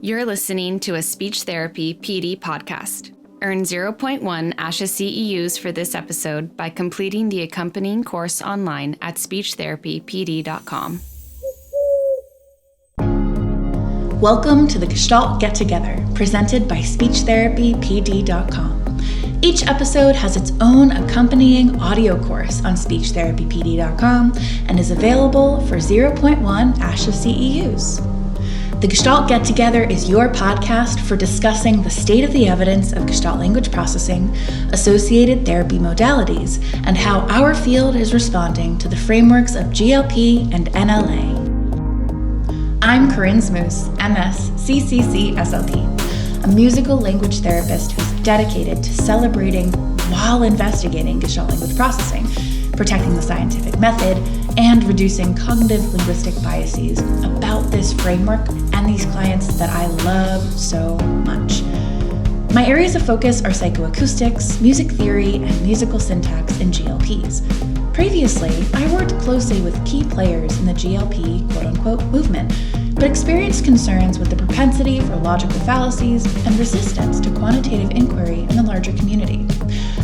You're listening to a speech therapy PD podcast. Earn 0.1 ASHA CEUs for this episode by completing the accompanying course online at speechtherapypd.com. Welcome to the Gestalt Get-Together, presented by speechtherapypd.com. Each episode has its own accompanying audio course on speechtherapypd.com and is available for 0.1 ASHA CEUs. The Gestalt Get-Together is your podcast for discussing the state of the evidence of Gestalt language processing, associated therapy modalities, and how our field is responding to the frameworks of GLP and NLA. I'm Corinne Zmoos, MS, CCC-SLP, a musical language therapist who's dedicated to celebrating while investigating Gestalt language processing, protecting the scientific method, and reducing cognitive linguistic biases about this framework and these clients that I love so much. My areas of focus are psychoacoustics, music theory, and musical syntax in GLPs. Previously, I worked closely with key players in the GLP quote-unquote movement, but experienced concerns with the propensity for logical fallacies and resistance to quantitative inquiry in the larger community.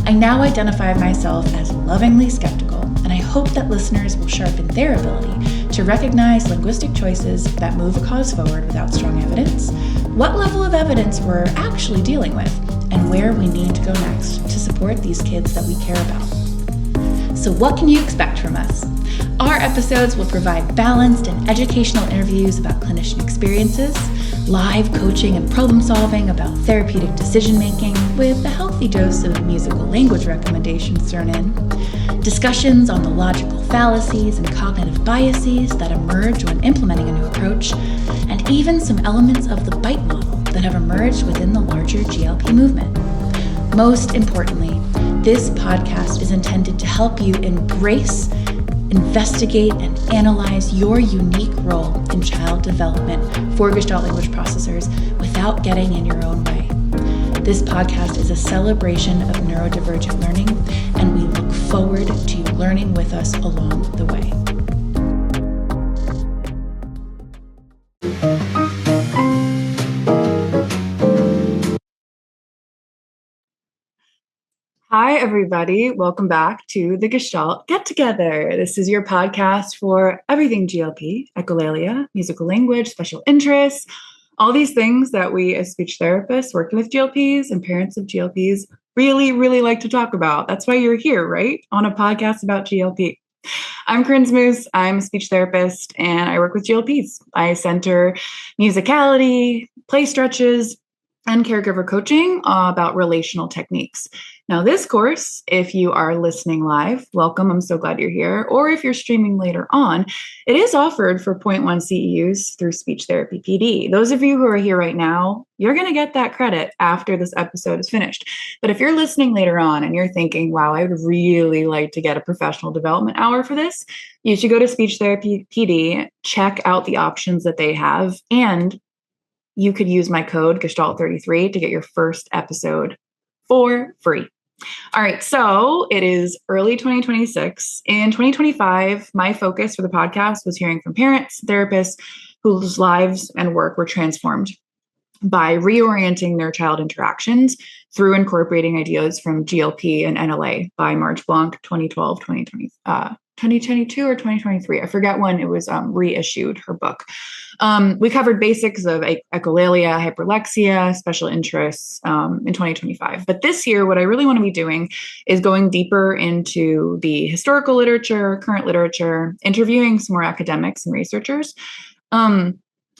I now identify myself as lovingly skeptical, and I hope that listeners will sharpen their ability to recognize linguistic choices that move a cause forward without strong evidence, what level of evidence we're actually dealing with, and where we need to go next to support these kids that we care about. So what can you expect from us? Our episodes will provide balanced and educational interviews about clinician experiences, live coaching and problem solving about therapeutic decision making with a healthy dose of musical language recommendations thrown in, discussions on the logical fallacies and cognitive biases that emerge when implementing a new approach, and even some elements of the BITE model that have emerged within the larger GLP movement. Most importantly, this podcast is intended to help you embrace, investigate, and analyze your unique role in child development for Gestalt language processors without getting in your own way. This podcast is a celebration of neurodivergent learning, and we look forward to you learning with us along the way. Hi, everybody. Welcome back to the Gestalt Get-Together. This is your podcast for everything GLP, echolalia, musical language, special interests, all these things that we as speech therapists working with GLPs and parents of GLPs really, really like to talk about. That's why you're here, right? On a podcast about GLP. I'm Corinne Zmoos. I'm a speech therapist and I work with GLPs. I center musicality, play stretches, and caregiver coaching about relational techniques. Now, this course, if you are listening live, welcome. I'm so glad you're here. Or if you're streaming later on, it is offered for 0.1 CEUs through Speech Therapy PD. Those of you who are here right now, you're going to get that credit after this episode is finished. But if you're listening later on and you're thinking, wow, I would really like to get a professional development hour for this, you should go to Speech Therapy PD, check out the options that they have, and you could use my code Gestalt33 to get your first episode for free. All right, so it is early 2026. In 2025, my focus for the podcast was hearing from parents, therapists whose lives and work were transformed by reorienting their child interactions through incorporating ideas from GLP and NLA by Marge Blanc, 2012, 2022 or 2023. I forget when it was reissued, her book. We covered basics of echolalia, hyperlexia, special interests in 2025. But this year, what I really want to be doing is going deeper into the historical literature, current literature, interviewing some more academics and researchers, talking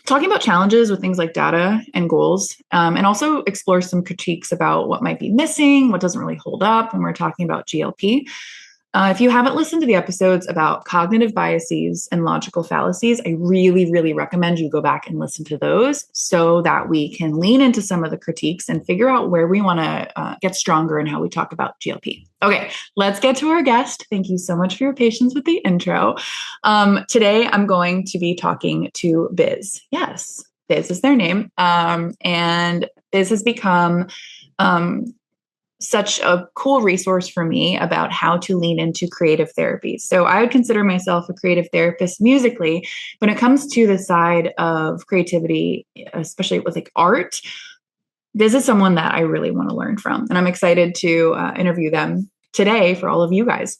about challenges with things like data and goals, and also explore some critiques about what might be missing, what doesn't really hold up when we're talking about GLP. If you haven't listened to the episodes about cognitive biases and logical fallacies, I really, really recommend you go back and listen to those so that we can lean into some of the critiques and figure out where we want to get stronger in how we talk about GLP. Okay, let's get to our guest. Thank you so much for your patience with the intro. Today, I'm going to be talking to Biz. Yes, Biz is their name. And Biz has become such a cool resource for me about how to lean into creative therapy. So I would consider myself a creative therapist musically. When it comes to the side of creativity, especially with like art, this is someone that I really want to learn from. And I'm excited to interview them today for all of you guys.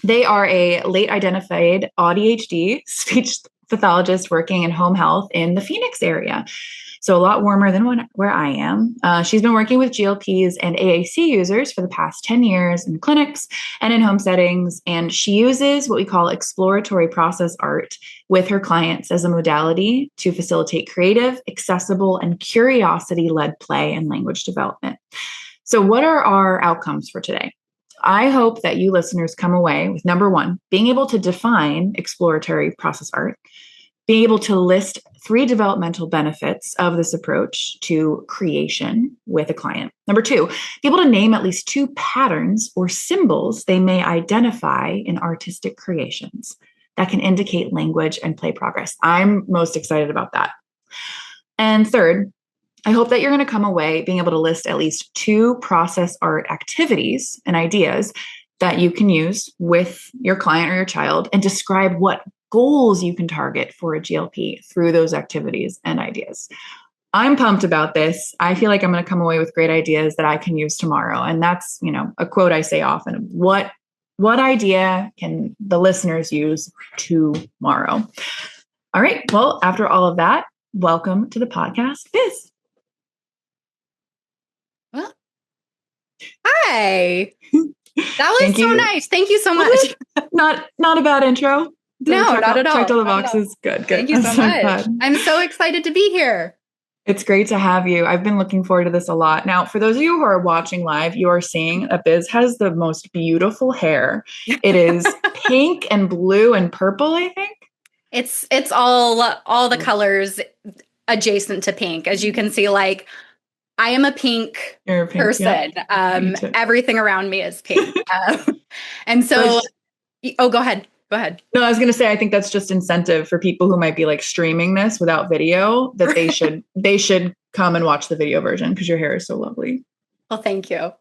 They are a late identified ADHD speech pathologist working in home health in the Phoenix area. So a lot warmer than where I am. She's been working with GLPs and AAC users for the past 10 years in clinics and in home settings. And she uses what we call exploratory process art with her clients as a modality to facilitate creative, accessible, and curiosity-led play and language development. So what are our outcomes for today? I hope that you listeners come away with number one, being able to define exploratory process art, being able to list 3 developmental benefits of this approach to creation with a client. Number 2, be able to name at least 2 patterns or symbols they may identify in artistic creations that can indicate language and play progress. I'm most excited about that. And third, I hope that you're going to come away being able to list at least 2 process art activities and ideas that you can use with your client or your child and describe what goals you can target for a GLP through those activities and ideas. I'm pumped about this. I feel like I'm going to come away with great ideas that I can use tomorrow. And that's, a quote I say often. What idea can the listeners use tomorrow? All right. Well, after all of that, welcome to the podcast, Biz. Well, hi. That was so nice. Thank you so much. Not a bad intro. No, not at all. Checked all the boxes. Good. Thank you so much. I'm so excited to be here. It's great to have you. I've been looking forward to this a lot. Now, for those of you who are watching live, you are seeing that Biz has the most beautiful hair. It is pink and blue and purple, I think. It's all the colors adjacent to pink. As you can see, like, I am a pink person. Yeah. Everything around me is pink. And so, go ahead. No, I was going to say, I think that's just incentive for people who might be like streaming this without video, that they should come and watch the video version because your hair is so lovely. Well, thank you.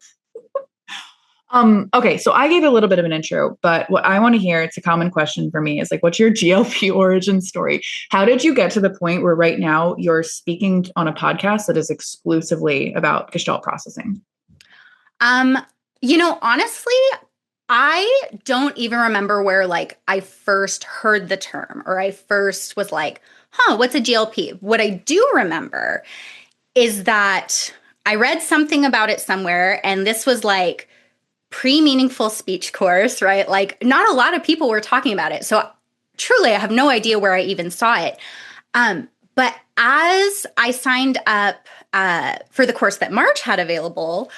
Okay, so I gave a little bit of an intro, but what I want to hear, it's a common question for me, is like, what's your GLP origin story? How did you get to the point where right now you're speaking on a podcast that is exclusively about Gestalt processing? Honestly, I don't even remember where I first heard the term or I first was like, what's a GLP? What I do remember is that I read something about it somewhere, and this was like pre-meaningful speech course, right? Like, not a lot of people were talking about it. So truly, I have no idea where I even saw it. But as I signed up for the course that March had available,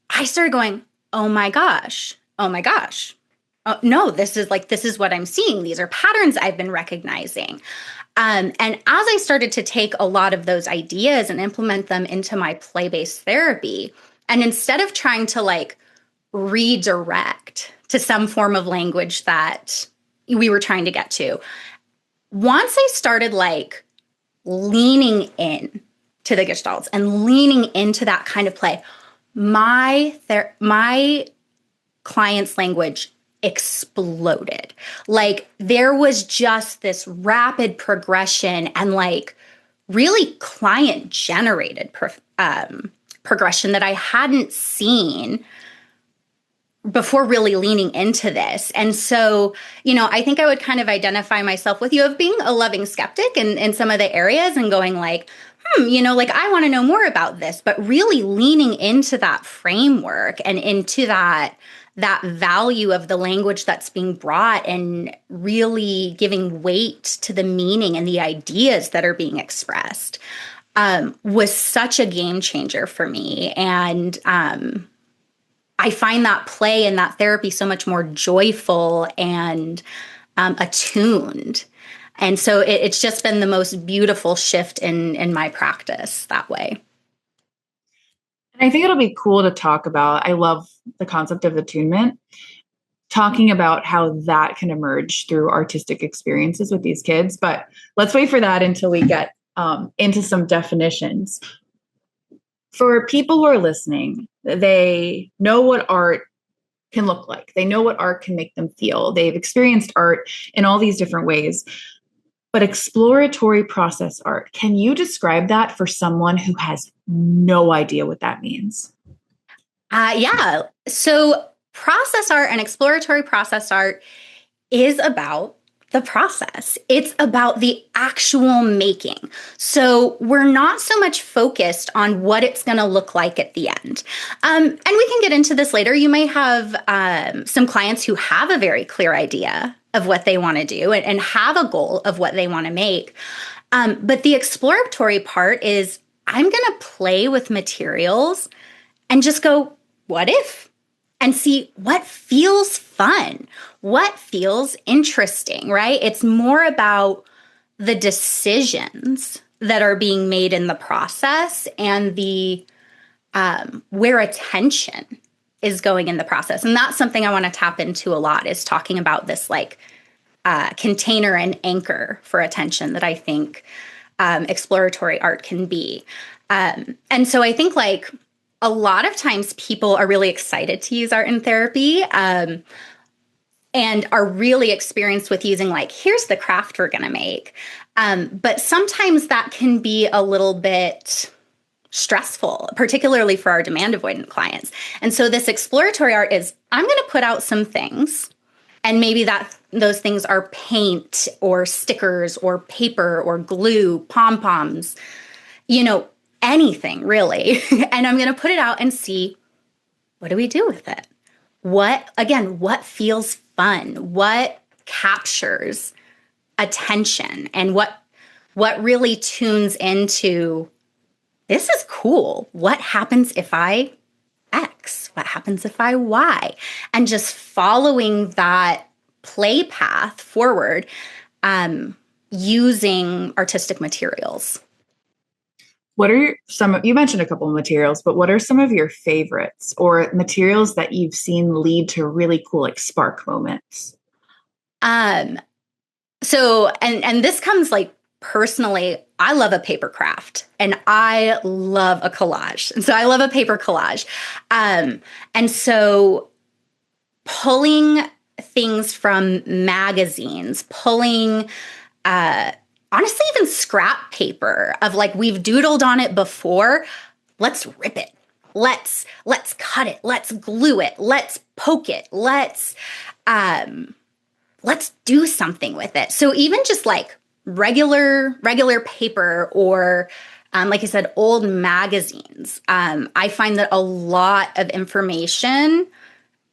I started going, oh my gosh. Oh, no, this is what I'm seeing. These are patterns I've been recognizing. And as I started to take a lot of those ideas and implement them into my play-based therapy, and instead of trying to redirect to some form of language that we were trying to get to, once I started leaning in to the Gestalts and leaning into that kind of play, my client's language exploded. There was just this rapid progression and really client generated progression that I hadn't seen before really leaning into this. And so, I think I would kind of identify myself with you of being a loving skeptic in some of the areas and going I want to know more about this, but really leaning into that framework and into that value of the language that's being brought and really giving weight to the meaning and the ideas that are being expressed was such a game changer for me. And I find that play and that therapy so much more joyful and attuned. And so it's just been the most beautiful shift in my practice that way. And I think it'll be cool to talk about, I love the concept of attunement, talking about how that can emerge through artistic experiences with these kids. But let's wait for that until we get into some definitions. for people who are listening, they know what art can look like. They know what art can make them feel. They've experienced art in all these different ways. But exploratory process art, can you describe that for someone who has no idea what that means? Yeah. So process art and exploratory process art is about the process. It's about the actual making. So we're not so much focused on what it's going to look like at the end. And we can get into this later. You may have some clients who have a very clear idea of what they want to do and have a goal of what they want to make. But the exploratory part is I'm going to play with materials and just go, what if? And see what feels fun, what feels interesting, right? It's more about the decisions that are being made in the process and the where attention is going in the process. And that's something I want to tap into a lot, is talking about this like container and anchor for attention that I think exploratory art can be. And so I think like a lot of times people are really excited to use art in therapy and are really experienced with using like, here's the craft we're going to make. But sometimes that can be a little bit stressful, particularly for our demand avoidant clients. And so this exploratory art is, I'm going to put out some things, and maybe those things are paint or stickers or paper or glue, pom-poms, anything really. And I'm going to put it out and see, what do we do with it? What feels fun? What captures attention? And what really tunes into, this is cool. What happens if I X? What happens if I Y? And just following that play path forward, using artistic materials. What are you mentioned a couple of materials, but what are some of your favorites or materials that you've seen lead to really cool, like spark moments? So, and this comes like personally, I love a paper craft and I love a collage. And so I love a paper collage. And so pulling things from magazines, pulling, honestly, even scrap paper of like, we've doodled on it before. Let's rip it. Let's cut it. Let's glue it. Let's poke it. Let's do something with it. So even just like regular paper or, like I said, old magazines, I find that a lot of information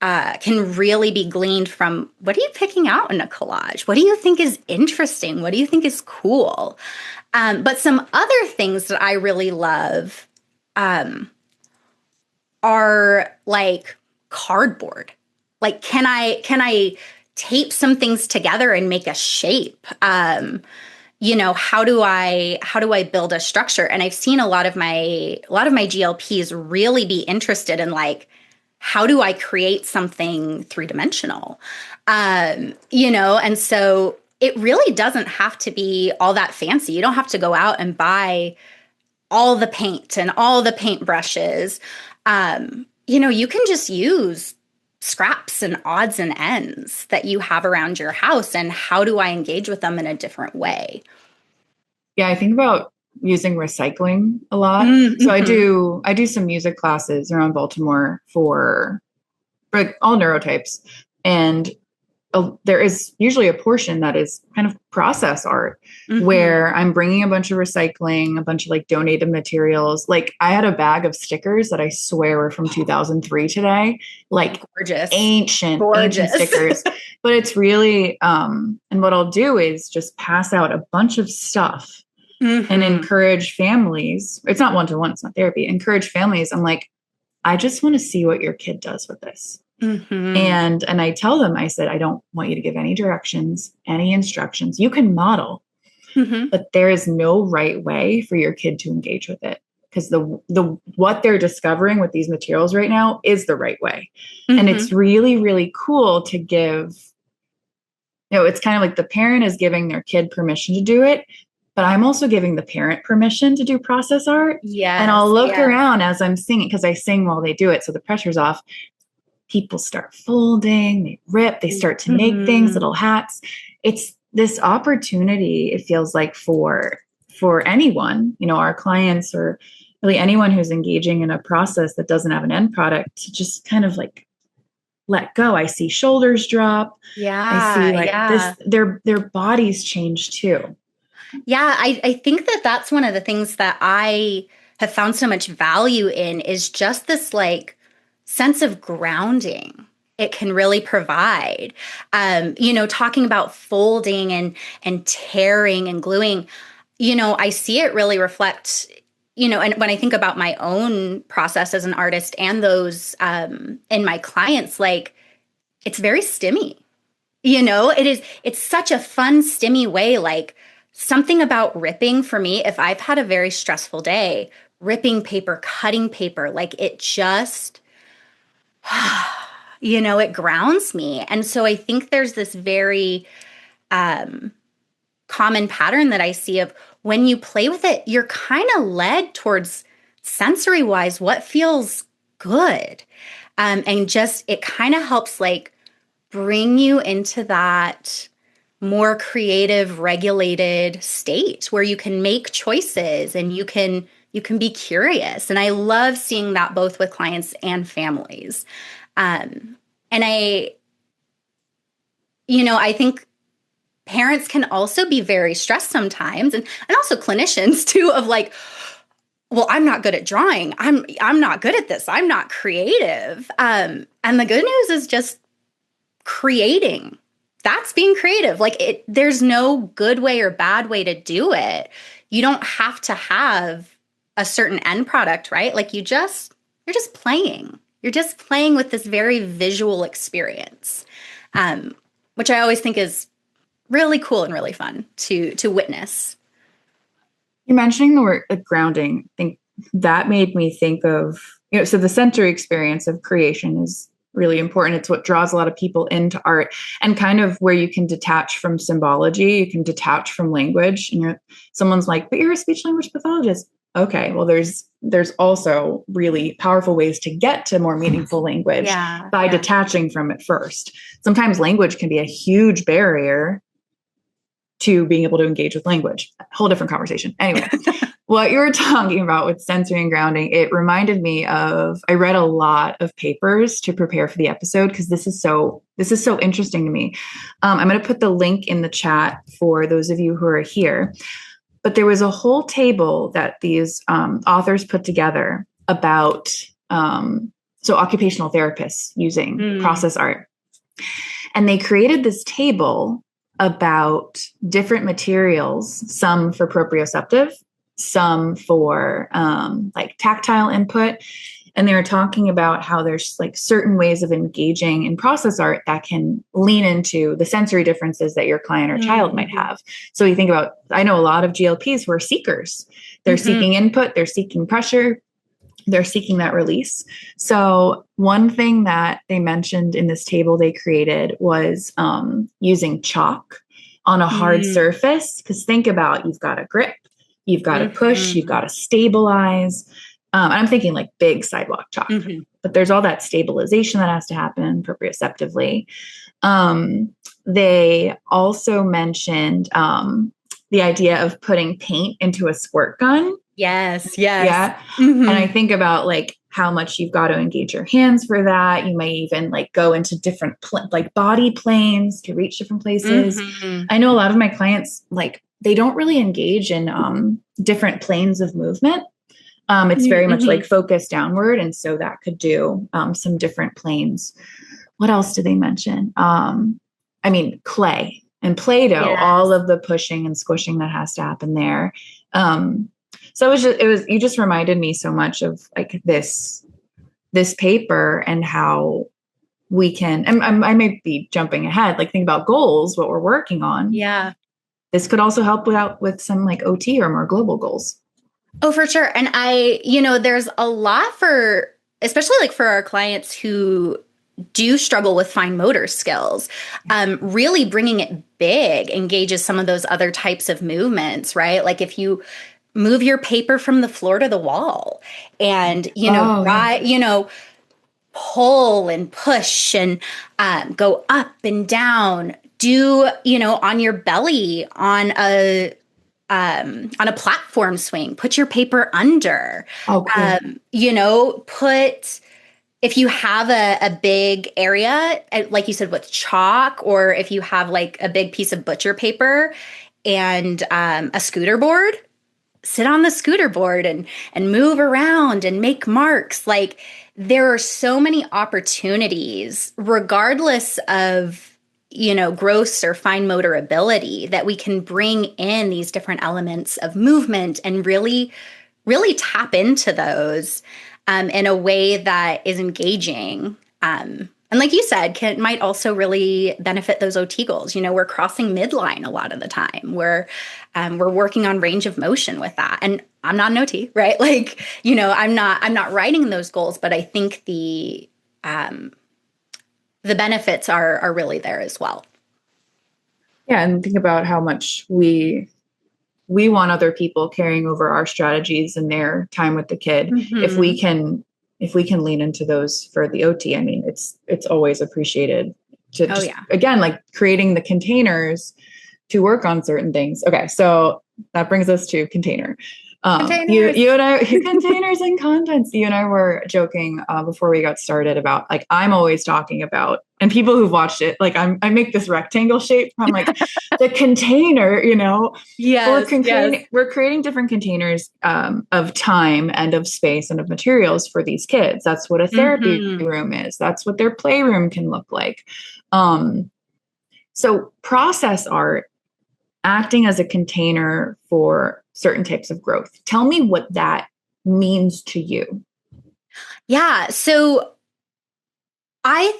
can really be gleaned from, what are you picking out in a collage? What do you think is interesting? What do you think is cool? But some other things that I really love are like cardboard. Like, can I tape some things together and make a shape? How do I build a structure? And I've seen a lot of my GLPs really be interested in like, how do I create something three-dimensional? And so it really doesn't have to be all that fancy. You don't have to go out and buy all the paint and all the paint brushes. You can just use scraps and odds and ends that you have around your house, and how do I engage with them in a different way? Yeah, I think about using recycling a lot. Mm-hmm. So I do some music classes around Baltimore for all neurotypes. And there is usually a portion that is kind of process art, mm-hmm. where I'm bringing a bunch of recycling, a bunch of like donated materials. Like I had a bag of stickers that I swear were from 2003 today, like gorgeous, ancient stickers. But it's really, and what I'll do is just pass out a bunch of stuff, mm-hmm. and encourage families. It's not one-to-one, it's not therapy. Encourage families. I'm like, I just want to see what your kid does with this. Mm-hmm. And I tell them, I said, I don't want you to give any directions, any instructions. You can model, mm-hmm. but there is no right way for your kid to engage with it, because the what they're discovering with these materials right now is the right way. Mm-hmm. And it's really, really cool to give, it's kind of like the parent is giving their kid permission to do it, but I'm also giving the parent permission to do process art. Yes. And I'll look around as I'm singing, because I sing while they do it. So the pressure's off. People start folding, they rip, they start to make things, little hats. It's this opportunity, it feels like, for anyone, our clients, or really anyone who's engaging in a process that doesn't have an end product, to just kind of like let go. I see shoulders drop. Yeah. I see this, their bodies change too. Yeah, I think that that's one of the things that I have found so much value in, is just this like sense of grounding it can really provide. Talking about folding and tearing and gluing, I see it really reflect, and when I think about my own process as an artist and those in my clients, like, it's very stimmy. It's such a fun, stimmy way. Like, something about ripping for me, if I've had a very stressful day, ripping paper, cutting paper, like, it just, it grounds me. And so I think there's this very common pattern that I see of, when you play with it, you're kind of led towards, sensory wise, what feels good. And just, it kind of helps like bring you into that more creative, regulated state where you can make choices and you can be curious. And I love seeing that both with clients and families. And I think parents can also be very stressed sometimes, and also clinicians too, of like, well, I'm not good at drawing. I'm not good at this. I'm not creative. And the good news is just creating. That's being creative. Like, there's no good way or bad way to do it. You don't have to have a certain end product, right? Like, you're just playing. You're just playing with this very visual experience, which I always think is really cool and really fun to witness. You're mentioning the word grounding. I think that made me think of, so the sensory experience of creation is really important. It's what draws a lot of people into art, and kind of where you can detach from symbology, you can detach from language. And someone's like, but you're a speech language pathologist. Okay, well, there's also really powerful ways to get to more meaningful language by detaching from it first. Sometimes language can be a huge barrier to being able to engage with language. Whole different conversation. Anyway, what you were talking about with sensory and grounding, it reminded me of, I read a lot of papers to prepare for the episode, because this is so interesting to me. I'm going to put the link in the chat for those of you who are here. But there was a whole table that these authors put together about occupational therapists using process art. And they created this table about different materials, some for proprioceptive, some for like tactile input. And they were talking about how there's like certain ways of engaging in process art that can lean into the sensory differences that your client or child might have. So you think about, I know a lot of GLPs who are seekers. They're seeking input, they're seeking pressure, they're seeking that release. So one thing that they mentioned in this table they created was using chalk on a hard surface. Because think about, you've got to grip, you've got to push, you've got to stabilize. And I'm thinking like big sidewalk chalk, but there's all that stabilization that has to happen proprioceptively. They also mentioned the idea of putting paint into a squirt gun. Yes. Yeah. And I think about like how much you've got to engage your hands for that. You may even like go into different like body planes to reach different places. I know a lot of my clients, like, they don't really engage in different planes of movement. It's very much like focused downward. And so that could do some different planes. What else did they mention? Clay and Play-Doh, all of the pushing and squishing that has to happen there. So you just reminded me so much of like this paper and how we can, and I may be jumping ahead, like think about goals, what we're working on. Yeah. This could also help with some like OT or more global goals. Oh, for sure. And there's a lot especially like for our clients who do struggle with fine motor skills. Really bringing it big engages some of those other types of movements, right? Like if you move your paper from the floor to the wall and, pull and push and go up and down, do, on your belly on a platform swing, put your paper under, if you have a big area, like you said, with chalk, or if you have like a big piece of butcher paper and a scooter board, sit on the scooter board and move around and make marks. Like there are so many opportunities, regardless of, gross or fine motor ability, that we can bring in these different elements of movement and really, really tap into those in a way that is engaging. And like you said, might also really benefit those OT goals. We're crossing midline a lot of the time. We're working on range of motion with that. And I'm not an OT, right? Like, I'm not writing those goals, but I think the benefits are really there as well. Yeah, and think about how much we want other people carrying over our strategies and their time with the kid. Mm-hmm. If we can lean into those for the OT, I mean, it's always appreciated to again, like creating the containers to work on certain things. Okay. So that brings us to container. You and I, containers and contents. You and I were joking before we got started about, like, I'm always talking about, and people who've watched it, like I make this rectangle shape. I'm like the container, Yes, we're creating different containers of time and of space and of materials for these kids. That's what a therapy room is. That's what their playroom can look like. So process art, acting as a container for certain types of growth. Tell me what that means to you. Yeah. So I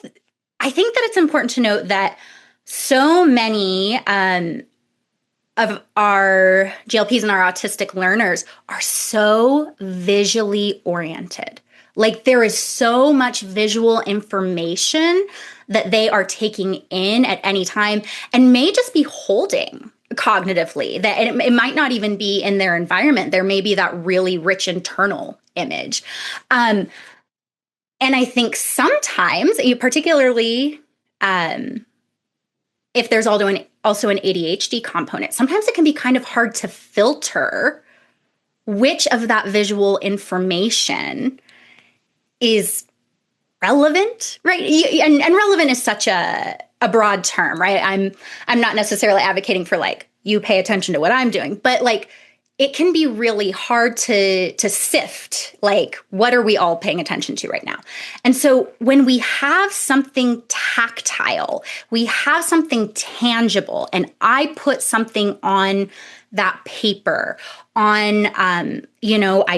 think that it's important to note that so many of our GLPs and our autistic learners are so visually oriented. Like there is so much visual information that they are taking in at any time and may just be holding cognitively, that it might not even be in their environment. There may be that really rich internal image. And I think sometimes, particularly if there's also an ADHD component, sometimes it can be kind of hard to filter which of that visual information is relevant, right? And relevant is such a broad term, right? I'm not necessarily advocating for like, you pay attention to what I'm doing, but like, it can be really hard to sift, like, what are we all paying attention to right now? And so when we have something tactile, we have something tangible, and I put something on that paper, I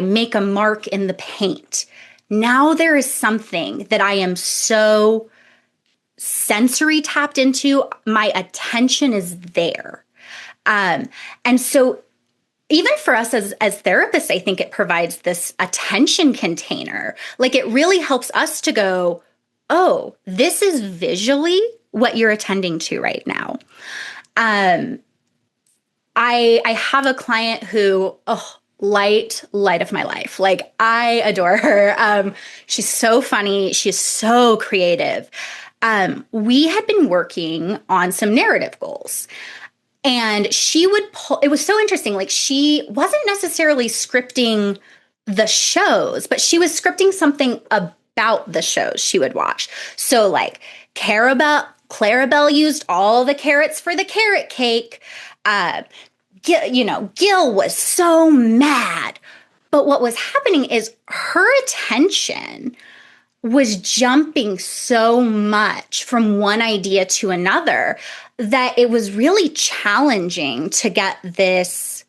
make a mark in the paint. Now there is something that I am so sensory tapped into, my attention is there. And so even for us as therapists, I think it provides this attention container. Like it really helps us to go, oh, this is visually what you're attending to right now. I have a client who, light of my life. Like I adore her. She's so funny. She's so creative. We had been working on some narrative goals. And she would pull, it was so interesting. Like she wasn't necessarily scripting the shows, but she was scripting something about the shows she would watch. So like Clarabelle used all the carrots for the carrot cake. Gil was so mad. But what was happening is her attention was jumping so much from one idea to another that it was really challenging to get this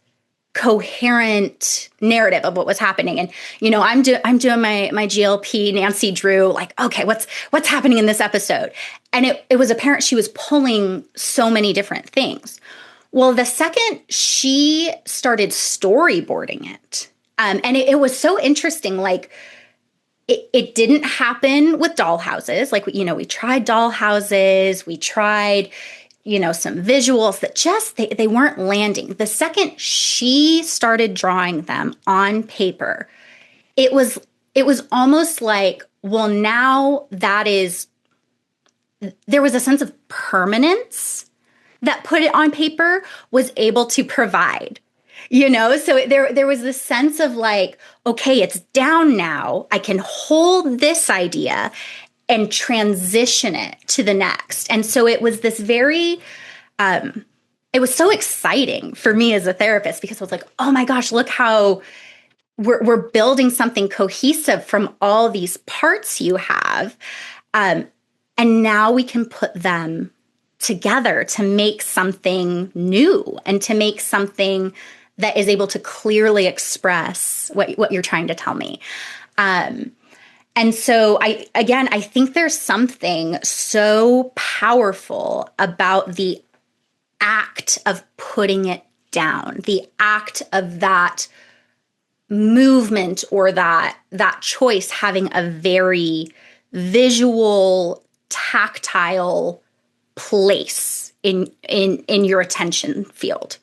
coherent narrative of what was happening. And, I'm doing my GLP, Nancy Drew, like, okay, what's happening in this episode? And it was apparent she was pulling so many different things. Well, the second she started storyboarding it, and it was so interesting, like, it didn't happen with doll houses. Like, we tried doll houses, we tried, some visuals that just, they weren't landing. The second she started drawing them on paper, it was almost like, well, now there was a sense of permanence that put it on paper was able to provide. So there was this sense of like, okay, it's down now. I can hold this idea and transition it to the next. And so it was this very, it was so exciting for me as a therapist, because I was like, oh my gosh, look how we're building something cohesive from all these parts you have. And now we can put them together to make something new and to make something that is able to clearly express what you're trying to tell me. And so I think there's something so powerful about the act of putting it down, the act of that movement or that choice having a very visual, tactile place in your attention field.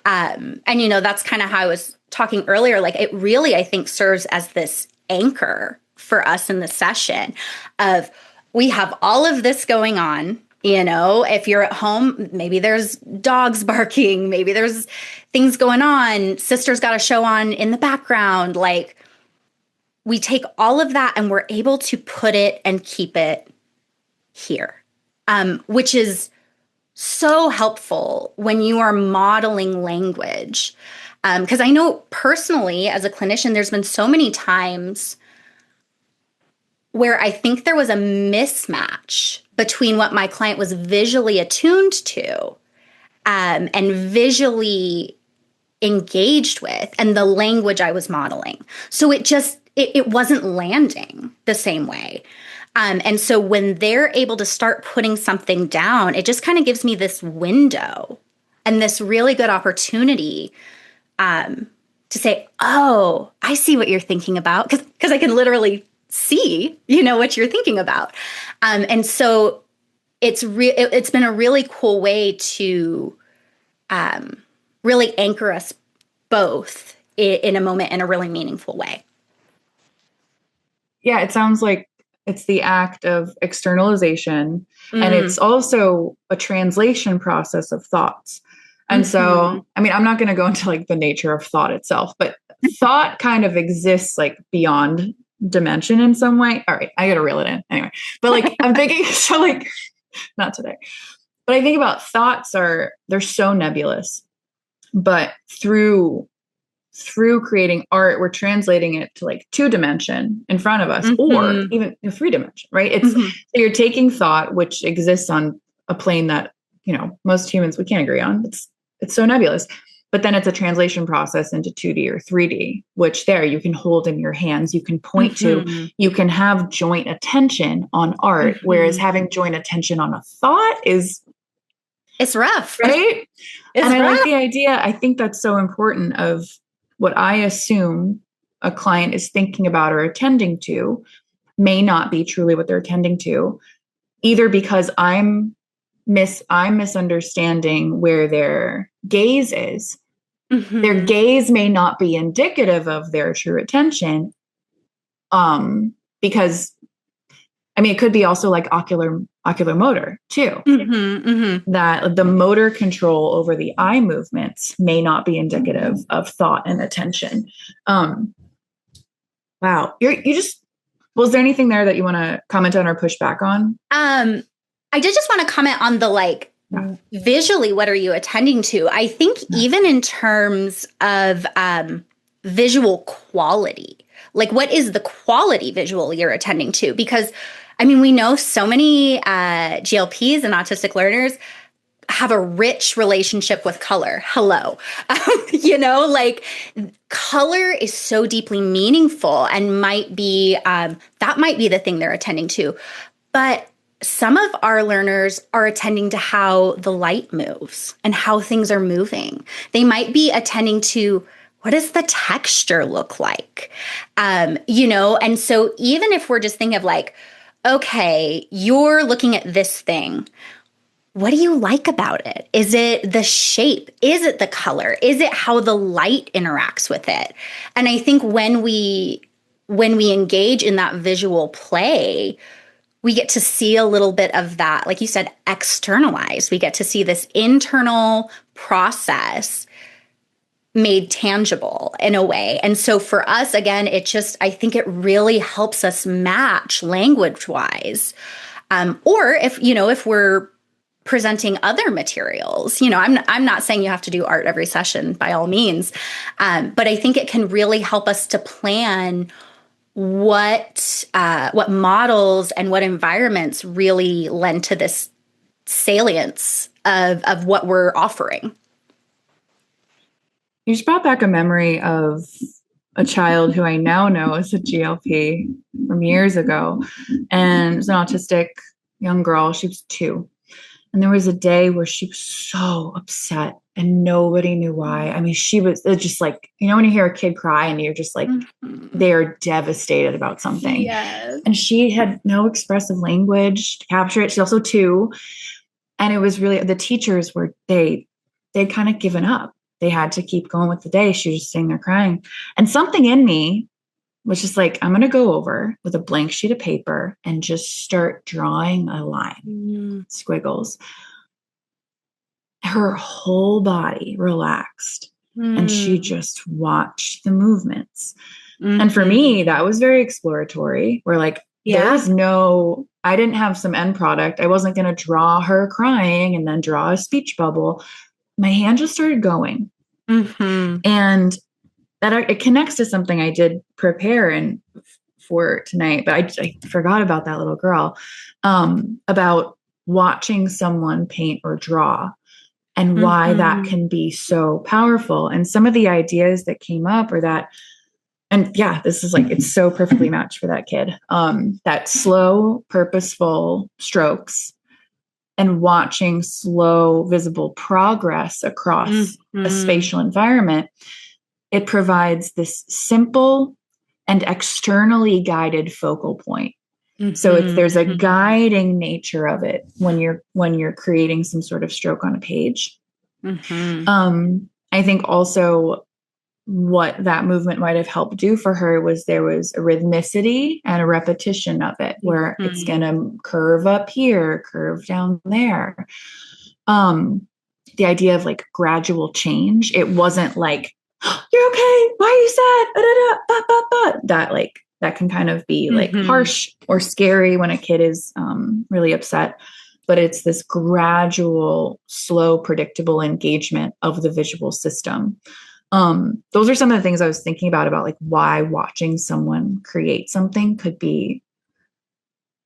And, that's kind of how I was talking earlier. Like, it really, I think, serves as this anchor for us in the session of, we have all of this going on. If you're at home, maybe there's dogs barking, maybe there's things going on, sister's got a show on in the background. Like, we take all of that and we're able to put it and keep it here, which is so helpful when you are modeling language. Because I know personally, as a clinician, there's been so many times where I think there was a mismatch between what my client was visually attuned to and visually engaged with and the language I was modeling. So it wasn't landing the same way. And so when they're able to start putting something down, it just kind of gives me this window and this really good opportunity to say, oh, I see what you're thinking about, because I can literally see, what you're thinking about. And so it's been a really cool way to really anchor us both in a moment in a really meaningful way. Yeah, it sounds like it's the act of externalization, and it's also a translation process of thoughts. And so, I mean, I'm not going to go into like the nature of thought itself, but thought kind of exists like beyond dimension in some way. All right, I got to reel it in anyway. But like, I'm thinking, so like, not today, but I think about thoughts they're so nebulous, but through creating art, we're translating it to like 2-dimension in front of us, or even 3-dimension, right? It's so you're taking thought, which exists on a plane that, most humans, we can't agree on. It's so nebulous, but then it's a translation process into 2D or 3D, which there you can hold in your hands, you can point to, you can have joint attention on art, whereas having joint attention on a thought it's rough, right? It's and I rough. like the idea. I think that's so important of what I assume a client is thinking about or attending to may not be truly what they're attending to, either because I'm misunderstanding where their gaze is. Their gaze may not be indicative of their true attention. Because I mean, it could be also like ocular motor too. That the motor control over the eye movements may not be indicative of thought and attention. Wow. Was there anything there that you want to comment on or push back on? I did just want to comment on the visually, what are you attending to? I think even in terms of visual quality, like what is the quality visual you're attending to? Because I mean, we know so many GLPs and autistic learners have a rich relationship with color. Hello. Color is so deeply meaningful and might be, that might be the thing they're attending to. But some of our learners are attending to how the light moves and how things are moving. They might be attending to what does the texture look like? And so even if we're just thinking of like, okay, you're looking at this thing, what do you like about it? Is it the shape? Is it the color? Is it how the light interacts with it? And I think when we engage in that visual play, we get to see a little bit of that, like you said, externalized. We get to see this internal process made tangible in a way. And so for us, again, I think it really helps us match language-wise. Or if we're presenting other materials, I'm not saying you have to do art every session by all means. But I think it can really help us to plan what models and what environments really lend to this salience of what we're offering. You just brought back a memory of a child who I now know is a GLP from years ago. And it was an autistic young girl. She was 2. And there was a day where she was so upset and nobody knew why. I mean, she was just like, when you hear a kid cry and you're just like, they're devastated about something. Yes. And she had no expressive language to capture it. She's also 2. And it was really, the teachers they'd kind of given up. They had to keep going with the day. She was just sitting there crying. And something in me was just like, I'm going to go over with a blank sheet of paper and just start drawing a line, squiggles. Her whole body relaxed and she just watched the movements. And for me, that was very exploratory, where like, there was I didn't have some end product. I wasn't going to draw her crying and then draw a speech bubble. My hand just started going. And that it connects to something I did prepare for tonight, but I forgot about that little girl, about watching someone paint or draw and why that can be so powerful. And some of the ideas that came up are that, and yeah, this is like, it's so perfectly matched for that kid, that slow, purposeful strokes and watching slow, visible progress across a spatial environment. It provides this simple and externally guided focal point. So there's a guiding nature of it when you're creating some sort of stroke on a page. I think also what that movement might have helped do for her was there was a rhythmicity and a repetition of it, where it's going to curve up here, curve down there. The idea of like gradual change. It wasn't like, you're okay, why are you sad? That can kind of be like harsh or scary when a kid is really upset. But it's this gradual, slow, predictable engagement of the visual system. Those are some of the things I was thinking about like why watching someone create something could be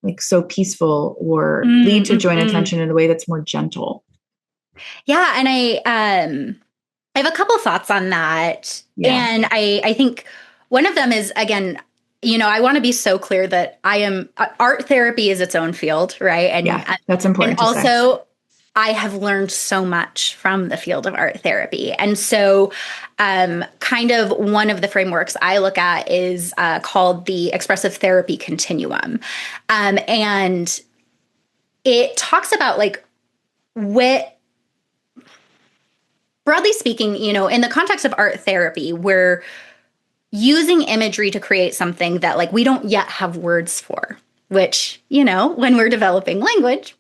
like so peaceful or lead to joint attention in a way that's more gentle. Yeah. And I have a couple thoughts on that. Yeah. And I think one of them is, again, I want to be so clear that art therapy is its own field, right? And yeah, that's important. And also, I have learned so much from the field of art therapy. And so kind of one of the frameworks I look at is called the expressive therapy continuum. And it talks about like broadly speaking, in the context of art therapy, we're using imagery to create something that like we don't yet have words for, which, when we're developing language,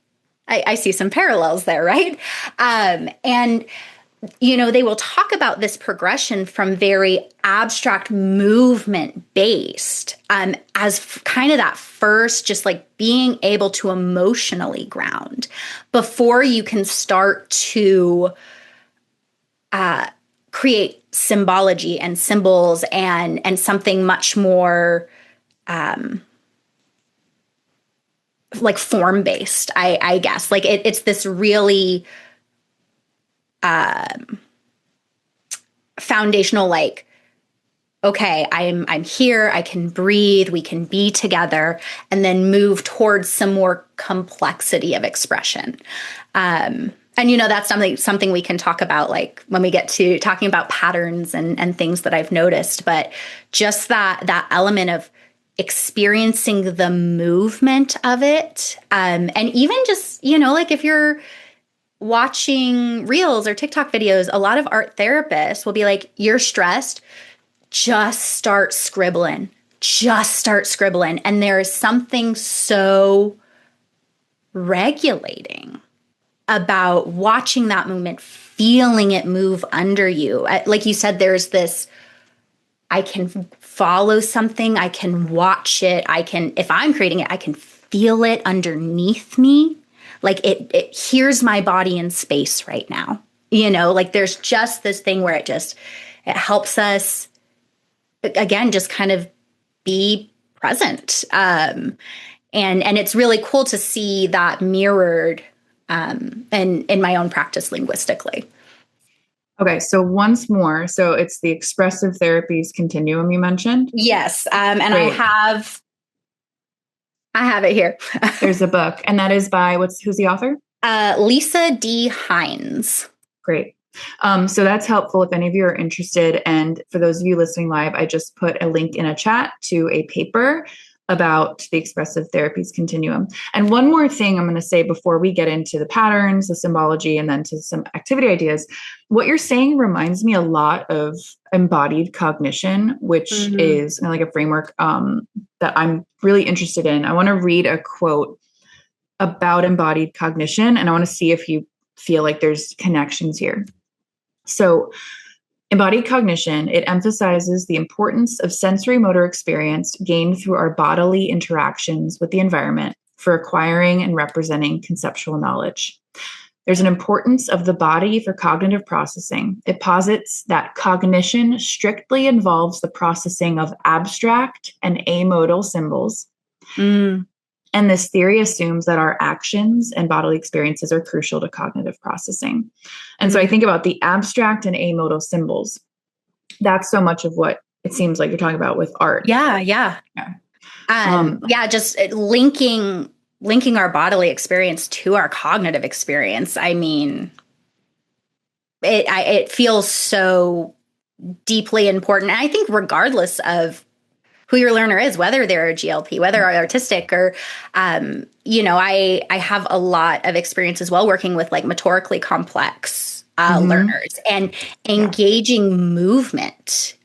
I see some parallels there, right? And, they will talk about this progression from very abstract movement-based as kind of that first, just like being able to emotionally ground before you can start to create symbology and symbols and something much more like form-based, I guess. Like it's this really foundational, like, okay, I'm here, I can breathe, we can be together, and then move towards some more complexity of expression. And And, that's something we can talk about, like when we get to talking about patterns and things that I've noticed, but just that element of experiencing the movement of it. And even just, like if you're watching reels or TikTok videos, a lot of art therapists will be like, you're stressed, just start scribbling. And there is something so regulating about watching that movement, feeling it move under you. Like you said, there's this, I can follow something, I can watch it, if I'm creating it, I can feel it underneath me. Like it hears my body in space right now. Like there's just this thing where it helps us, again, just kind of be present. And it's really cool to see that mirrored in my own practice linguistically. Okay, so once more, so it's the expressive therapies continuum you mentioned? Yes, and great. I have it here. There's a book, and that is by, who's the author? Lisa D. Hines. Great. So that's helpful if any of you are interested. And for those of you listening live, I just put a link in a chat to a paper about the expressive therapies continuum. And one more thing I'm going to say before we get into the patterns, the symbology, and then to some activity ideas. What you're saying reminds me a lot of embodied cognition, which is like a framework that I'm really interested in. I want to read a quote about embodied cognition, and I want to see if you feel like there's connections here. So embodied cognition, it emphasizes the importance of sensory motor experience gained through our bodily interactions with the environment for acquiring and representing conceptual knowledge. There's an importance of the body for cognitive processing. It posits that cognition strictly involves the processing of abstract and amodal symbols. And this theory assumes that our actions and bodily experiences are crucial to cognitive processing. And so I think about the abstract and amodal symbols. That's so much of what it seems like you're talking about with art. Yeah. Just linking our bodily experience to our cognitive experience. I mean, it feels so deeply important. And I think regardless of who your learner is, whether they're a GLP, whether they're artistic, or, I have a lot of experience as well working with like motorically complex learners, and engaging movement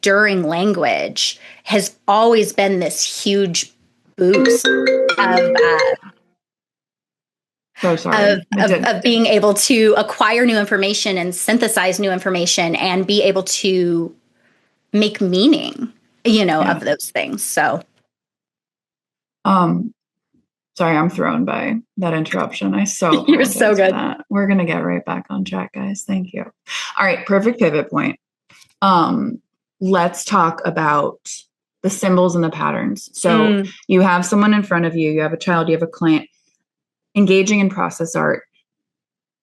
during language has always been this huge boost of being able to acquire new information and synthesize new information and be able to make meaning of those things. So, sorry, I'm thrown by that interruption. You're so good. We're going to get right back on track, guys. Thank you. All right. Perfect pivot point. Let's talk about the symbols and the patterns. So you have someone in front of you, you have a child, you have a client engaging in process art.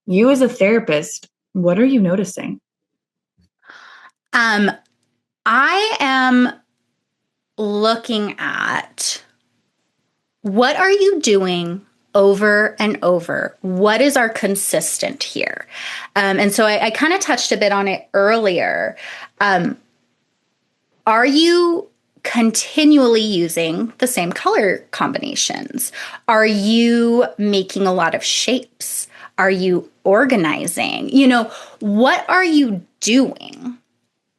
You as a therapist, what are you noticing? I am looking at, what are you doing over and over? What is our consistent here? And so I kind of touched a bit on it earlier. Are you continually using the same color combinations? Are you making a lot of shapes? Are you organizing? What are you doing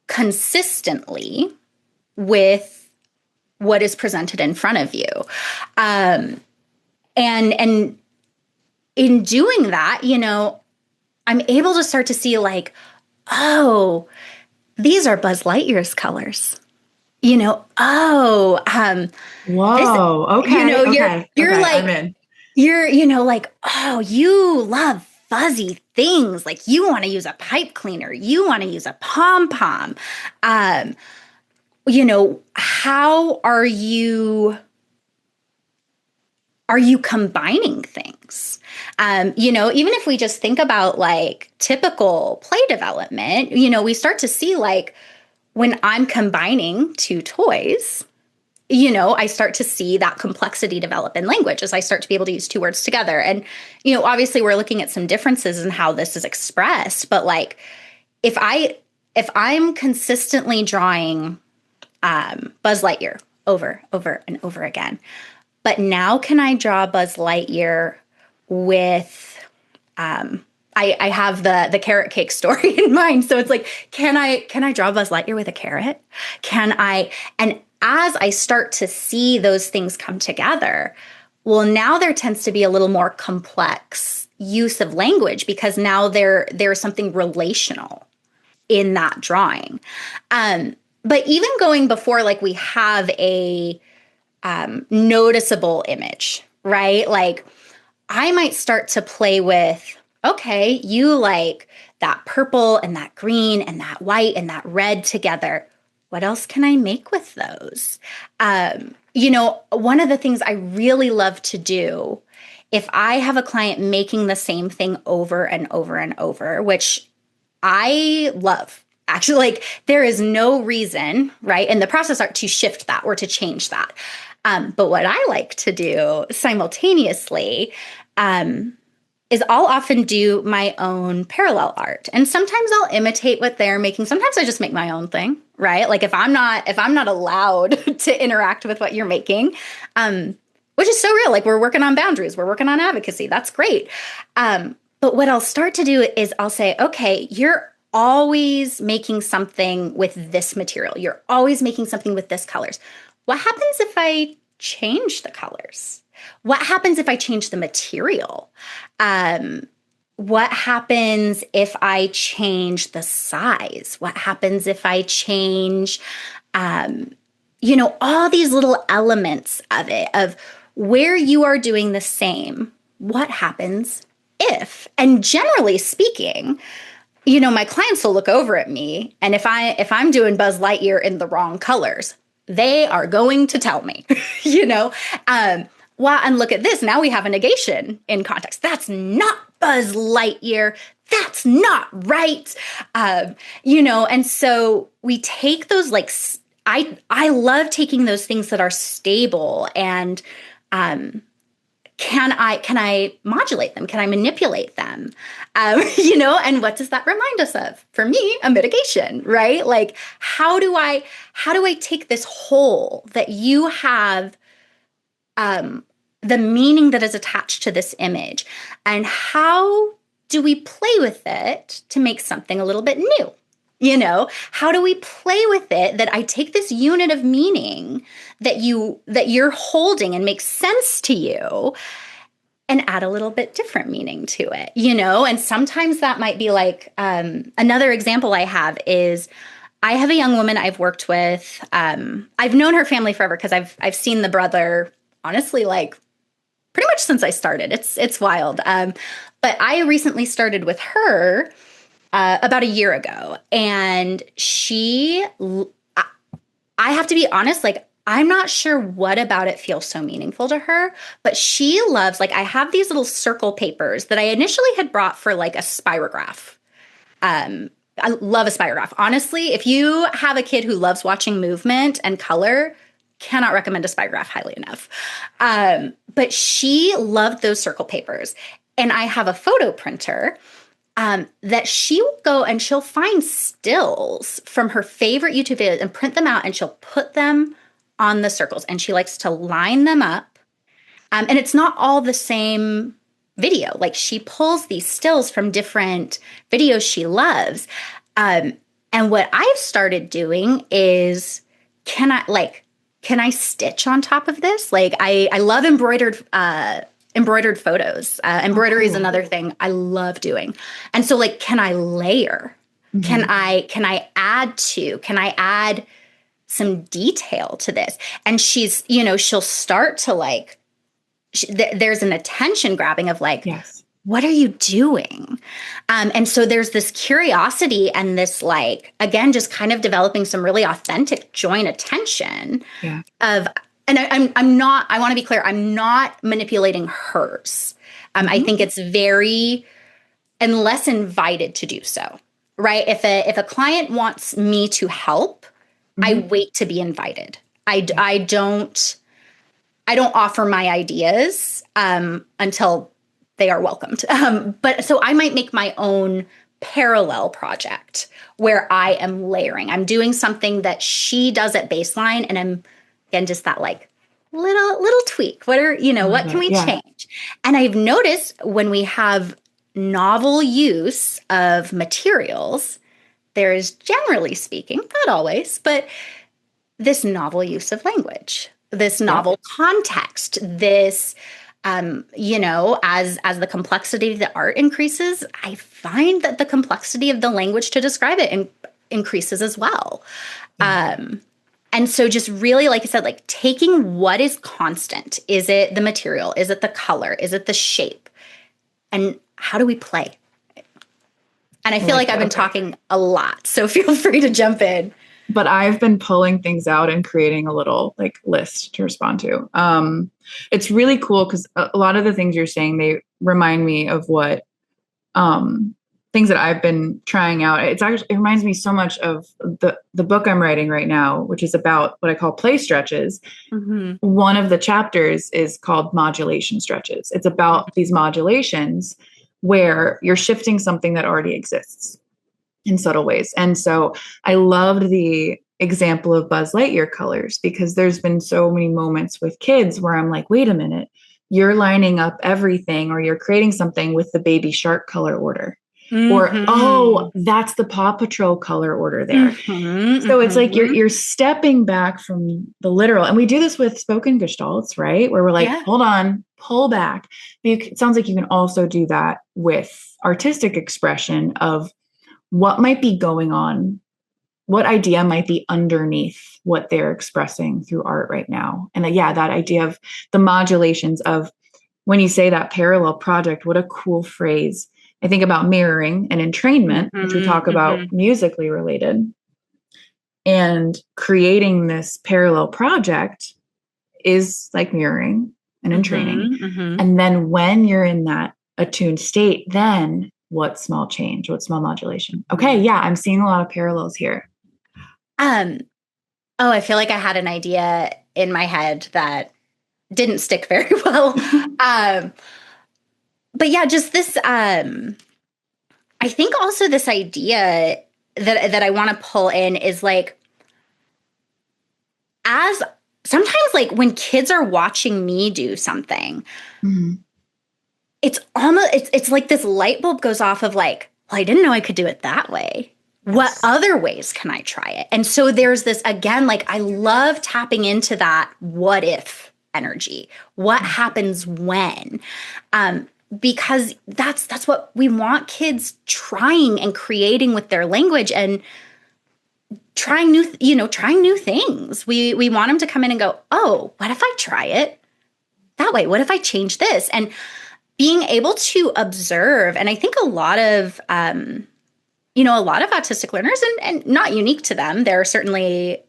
consistently with what is presented in front of you? And in doing that, I'm able to start to see like, oh, these are Buzz Lightyear's colors. Whoa. Okay. You're okay, like, I'm in. You're like, oh, you love fuzzy things. Like you want to use a pipe cleaner. You want to use a pom-pom. How are you combining things? Even if we just think about like typical play development, we start to see like when I'm combining two toys, I start to see that complexity develop in language as I start to be able to use two words together. And, obviously we're looking at some differences in how this is expressed, but like if I'm consistently drawing Buzz Lightyear over and over again, but now can I draw Buzz Lightyear with I have the carrot cake story in mind. So it's like, can I draw Buzz Lightyear with a carrot? And as I start to see those things come together, well, now there tends to be a little more complex use of language because now there's something relational in that drawing. But even going before, like we have a noticeable image, right? Like I might start to play with, okay, you like that purple and that green and that white and that red together. What else can I make with those? One of the things I really love to do, if I have a client making the same thing over and over and over, which I love, actually, like there is no reason, right, in the process art to shift that or to change that. But what I like to do simultaneously is I'll often do my own parallel art. And sometimes I'll imitate what they're making. Sometimes I just make my own thing, right? Like if I'm not allowed to interact with what you're making, which is so real. Like we're working on boundaries, we're working on advocacy. That's great. But what I'll start to do is I'll say, okay, you're always making something with this material. You're always making something with this colors. What happens if I change the colors? What happens if I change the material? What happens if I change the size? What happens if I change, all these little elements of it, of where you are doing the same? What happens if? And generally speaking, my clients will look over at me, and if I'm doing Buzz Lightyear in the wrong colors, they are going to tell me, Well, and look at this. Now we have a negation in context. That's not Buzz Lightyear. That's not right. And so we take those, like, I love taking those things that are stable and can I modulate them? Can I manipulate them? And what does that remind us of? For me, a mitigation, right? Like, how do I take this whole that you have, the meaning that is attached to this image, and how do we play with it to make something a little bit new? How do we play with it that I take this unit of meaning that you're holding and makes sense to you and add a little bit different meaning to it, And sometimes that might be like, another example I have is I have a young woman I've worked with. I've known her family forever because I've seen the brother, honestly, like pretty much since I started. It's wild. But I recently started with her about a year ago, and I have to be honest, like, I'm not sure what about it feels so meaningful to her, but she loves, like, I have these little circle papers that I initially had brought for like a spirograph. I love a spirograph. Honestly, if you have a kid who loves watching movement and color, cannot recommend a spirograph highly enough. But she loved those circle papers. And I have a photo printer that she will go and she'll find stills from her favorite YouTube videos and print them out, and she'll put them on the circles, and she likes to line them up. And it's not all the same video. Like, she pulls these stills from different videos she loves. And what I've started doing is, can I stitch on top of this? Like, I love embroidered photos. Embroidery is another thing I love doing. And so, like, can I layer? Mm-hmm. Can I add some detail to this? And she's, she'll start to like, there's an attention grabbing of like, yes, what are you doing? And so there's this curiosity and this, like, again, just kind of developing some really authentic joint attention of, and I want to be clear, I'm not manipulating hers. I think it's very, unless invited to do so, right? If a client wants me to help, I wait to be invited. I don't offer my ideas until they are welcomed. But so I might make my own parallel project where I am layering. I'm doing something that she does at baseline, and I'm, again, just that like little tweak. What can we change? And I've noticed when we have novel use of materials, there is, generally speaking, not always, but this novel use of language, this novel context, this, as the complexity of the art increases, I find that the complexity of the language to describe it increases as well. And so just really, like I said, like taking what is constant. Is it the material? Is it the color? Is it the shape? And how do we play? And I feel like I've been talking a lot, so feel free to jump in. But I've been pulling things out and creating a little like list to respond to. It's really cool because a lot of the things you're saying, they remind me of what things that I've been trying out. It reminds me so much of the book I'm writing right now, which is about what I call play stretches. Mm-hmm. One of the chapters is called modulation stretches. It's about these modulations where you're shifting something that already exists in subtle ways. And so I loved the example of Buzz Lightyear colors, because there's been so many moments with kids where I'm like, wait a minute, you're lining up everything, or you're creating something with the Baby Shark color order. Mm-hmm. Or, oh, that's the Paw Patrol color order there. Mm-hmm. So it's like you're stepping back from the literal. And we do this with spoken gestalts, right? Where we're like, hold on, pull back. It sounds like you can also do that with artistic expression of what might be going on, what idea might be underneath what they're expressing through art right now. And that idea of the modulations of, when you say that parallel project, what a cool phrase. I think about mirroring and entrainment, which we talk about musically related, and creating this parallel project is like mirroring and entraining. And then when you're in that attuned state, then what small change, what small modulation? Okay. Yeah. I'm seeing a lot of parallels here. I feel like I had an idea in my head that didn't stick very well. But yeah, just this, I think also this idea that I want to pull in is like, as sometimes like when kids are watching me do something, it's almost, it's like this light bulb goes off of like, well, I didn't know I could do it that way. What other ways can I try it? And so there's this, again, like I love tapping into that what if energy. What happens when? Because that's what we want kids trying and creating with their language and trying new things. We want them to come in and go, oh, what if I try it that way? What if I change this? And being able to observe. And I think a lot of autistic learners, and not unique to them, there are certainly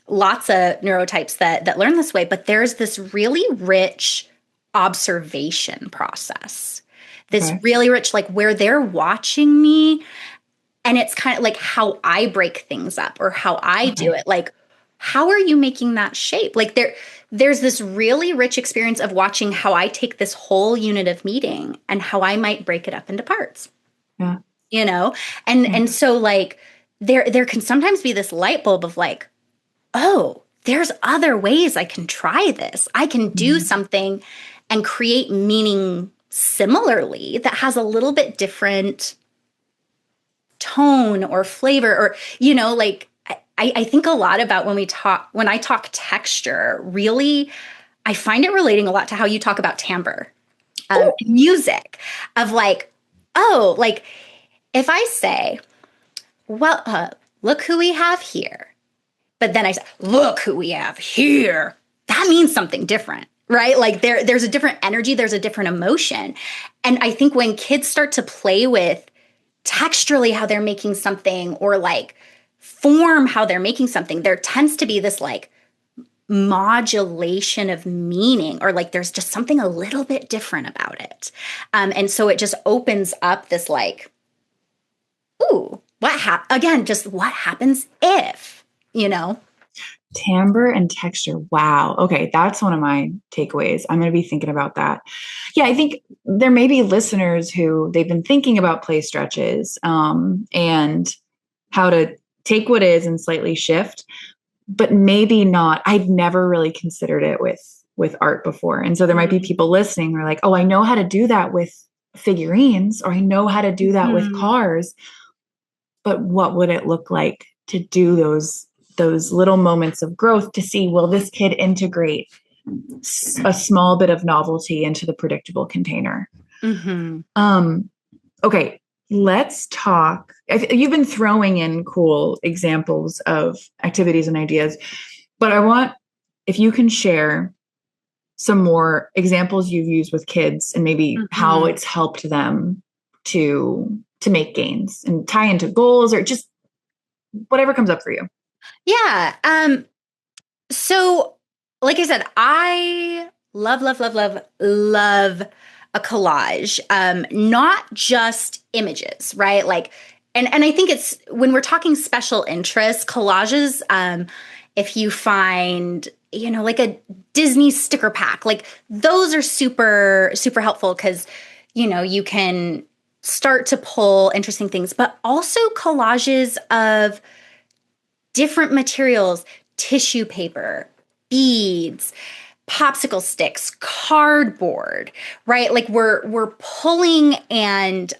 lots of neurotypes that learn this way, but there's this really rich observation process, this really rich, like where they're watching me, and it's kind of like how I break things up or how I do it. Like, how are you making that shape? Like there's this really rich experience of watching how I take this whole unit of meeting and how I might break it up into parts. Yeah. And so like there can sometimes be this light bulb of like, oh, there's other ways I can try this. I can do something and create meaning similarly that has a little bit different tone or flavor, or, like I think a lot about when I talk texture, really, I find it relating a lot to how you talk about timbre, music, of like, oh, like if I say, well, look who we have here, but then I say, look who we have here, that means something different. Right? Like there's a different energy, there's a different emotion. And I think when kids start to play with texturally how they're making something, or like form how they're making something, there tends to be this like modulation of meaning, or like there's just something a little bit different about it. And so it just opens up this like, ooh, what happens if, Timbre and texture. Wow. Okay. That's one of my takeaways. I'm going to be thinking about that. Yeah. I think there may be listeners who they've been thinking about play stretches and how to take what is and slightly shift, but maybe not. I'd never really considered it with art before. And so there might be people listening who are like, oh, I know how to do that with figurines, or I know how to do that with cars, but what would it look like to do those little moments of growth to see, will this kid integrate a small bit of novelty into the predictable container? Okay, let's talk. You've been throwing in cool examples of activities and ideas, but I want, if you can share some more examples you've used with kids and maybe how it's helped them to make gains and tie into goals, or just whatever comes up for you. Yeah. So like I said, I love a collage. Not just images, right? Like, and I think it's, when we're talking special interests, collages, if you find, like a Disney sticker pack, like those are super, super helpful because, you can start to pull interesting things, but also collages of different materials, tissue paper, beads, popsicle sticks, cardboard, right? Like we're pulling, and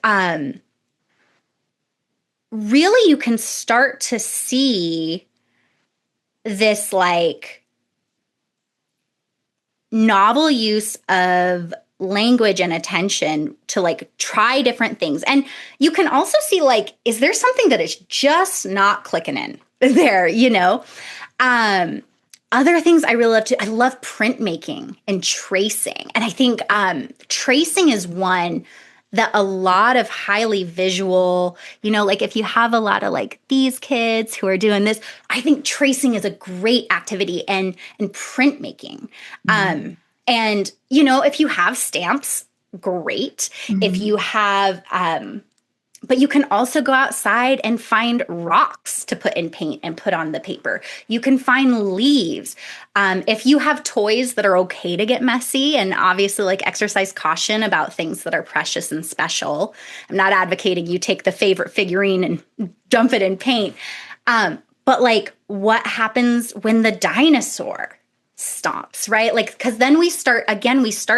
really you can start to see this like novel use of language and attention to like try different things. And you can also see like, is there something that is just not clicking in there, Other things I really love I love printmaking and tracing. And I think tracing is one that a lot of highly visual, like if you have a lot of like these kids who are doing this, I think tracing is a great activity, and printmaking. And, if you have stamps, great. If you have, but you can also go outside and find rocks to put in paint and put on the paper. You can find leaves. If you have toys that are okay to get messy, and obviously like exercise caution about things that are precious and special. I'm not advocating you take the favorite figurine and dump it in paint. But like what happens when the dinosaur stomps, right? Like, because then we start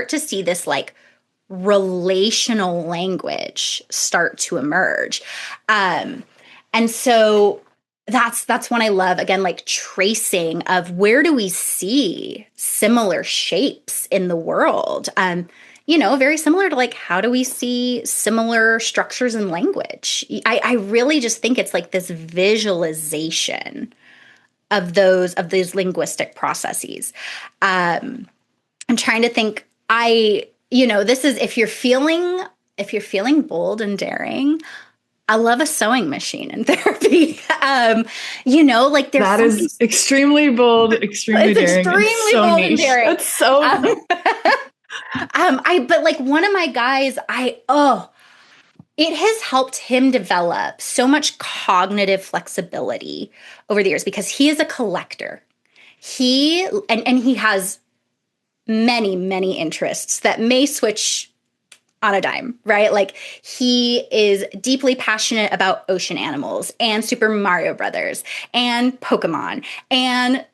to see this like relational language start to emerge. And so that's when I love, again, like tracing of where do we see similar shapes in the world? Very similar to like, how do we see similar structures in language? I really just think it's like this visualization of these linguistic processes. I'm trying to think, this is, if you're feeling bold and daring, I love a sewing machine in therapy. Like there's that is extremely bold, extremely daring. Extremely so bold niche. and daring. That's so but like one of my guys, it has helped him develop so much cognitive flexibility over the years because he is a collector. He has many, many interests that may switch on a dime, right? Like he is deeply passionate about ocean animals and Super Mario Brothers and Pokemon and,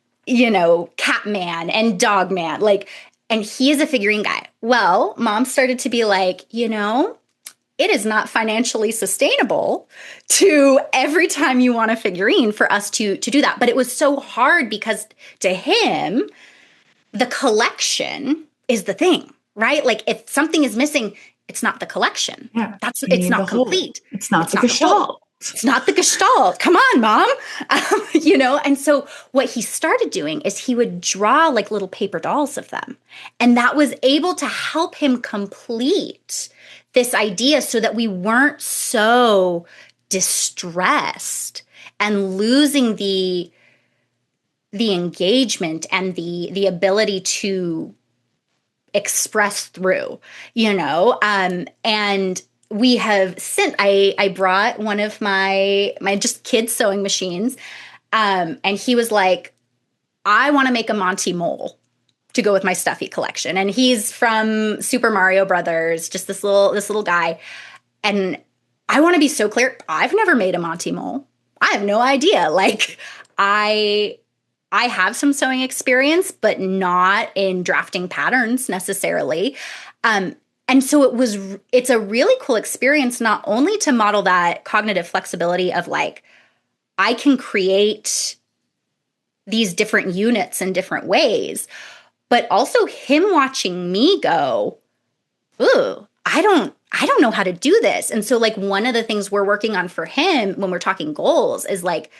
Catman and Dogman. Like, and he is a figurine guy. Well, mom started to be like, it is not financially sustainable to every time you want a figurine for us to do that. But it was so hard because to him, the collection is the thing, right? Like if something is missing, it's not the collection. Yeah, it's not complete. It's not the Gestalt. It's not the Gestalt. Come on, mom. And so what he started doing is he would draw like little paper dolls of them. And that was able to help him complete this idea so that we weren't so distressed and losing the engagement and the ability to express through, and we have since I brought one of my just kids sewing machines. And he was like, I want to make a Monty Mole to go with my stuffy collection. And he's from Super Mario Brothers, just this little guy. And I want to be so clear, I've never made a Monty Mole. I have no idea. Like, I have some sewing experience, but not in drafting patterns necessarily. And so it's a really cool experience, not only to model that cognitive flexibility of like, I can create these different units in different ways, but also him watching me go, ooh, I don't know how to do this. And so like one of the things we're working on for him when we're talking goals is like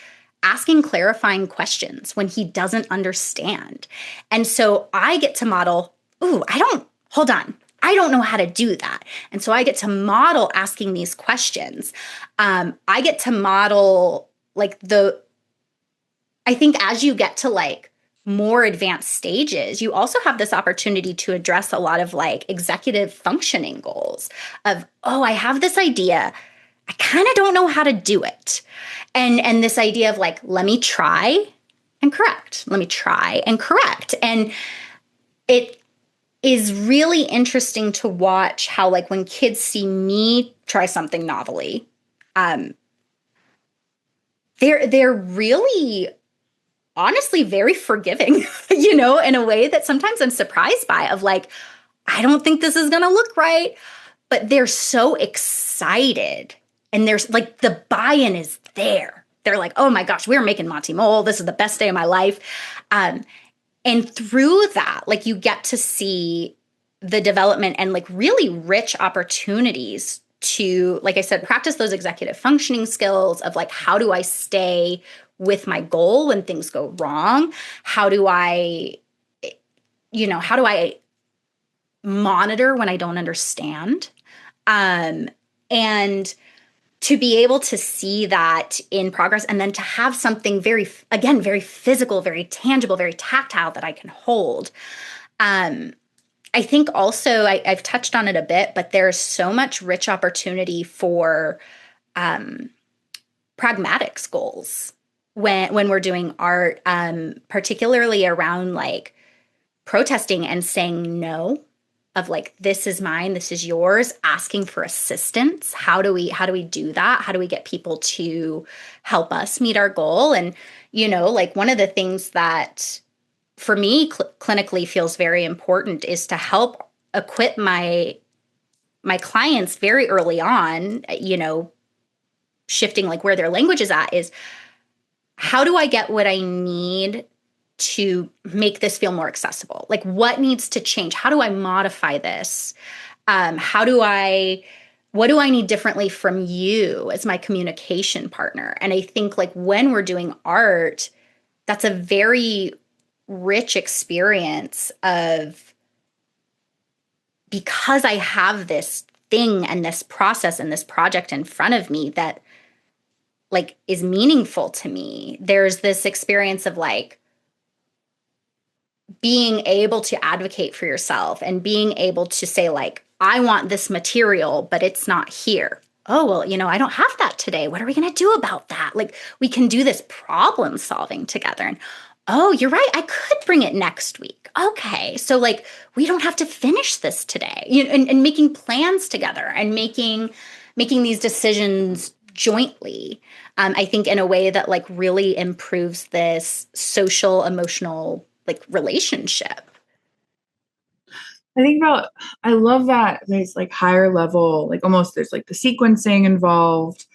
asking clarifying questions when he doesn't understand. And so I get to model, ooh, I don't know how to do that. And so I get to model asking these questions. I get to model like I think as you get to like more advanced stages, you also have this opportunity to address a lot of like executive functioning goals of, oh, I have this idea. I kind of don't know how to do it. And this idea of like, let me try and correct. Let me try and correct. And it is really interesting to watch how like when kids see me try something novelly, they're really honestly very forgiving, you know, in a way that sometimes I'm surprised by of like, I don't think this is going to look right, but they're so excited and there's like the buy-in is there. They're like, oh my gosh, we're making Monty Mole. This is the best day of my life. And through that, like you get to see the development and like really rich opportunities to, like I said, practice those executive functioning skills of like, how do I stay with my goal when things go wrong? How do I monitor when I don't understand? And to be able to see that in progress and then to have something very physical, very tangible, very tactile that I can hold. I think also I've touched on it a bit, but there's so much rich opportunity for pragmatics goals when we're doing art, particularly around like protesting and saying no, of like, this is mine, this is yours, asking for assistance. How do we do that? How do we get people to help us meet our goal? And, you know, like one of the things that for me clinically feels very important is to help equip my clients very early on, you know, shifting like where their language is at, is how do I get what I need to make this feel more accessible? Like what needs to change? How do I modify this? What do I need differently from you as my communication partner? And I think like when we're doing art, that's a very rich experience of, because I have this thing and this process and this project in front of me that like is meaningful to me. There's this experience of like being able to advocate for yourself and being able to say like, I want this material, but it's not here. Oh, well, you know, I don't have that today. What are we going to do about that? Like we can do this problem solving together. And oh, you're right. I could bring it next week. Okay. So like, we don't have to finish this today, you know, and making plans together and making these decisions jointly. I think in a way that like really improves this social, emotional, like relationship. I love that there's like higher level, like almost there's like the sequencing involved.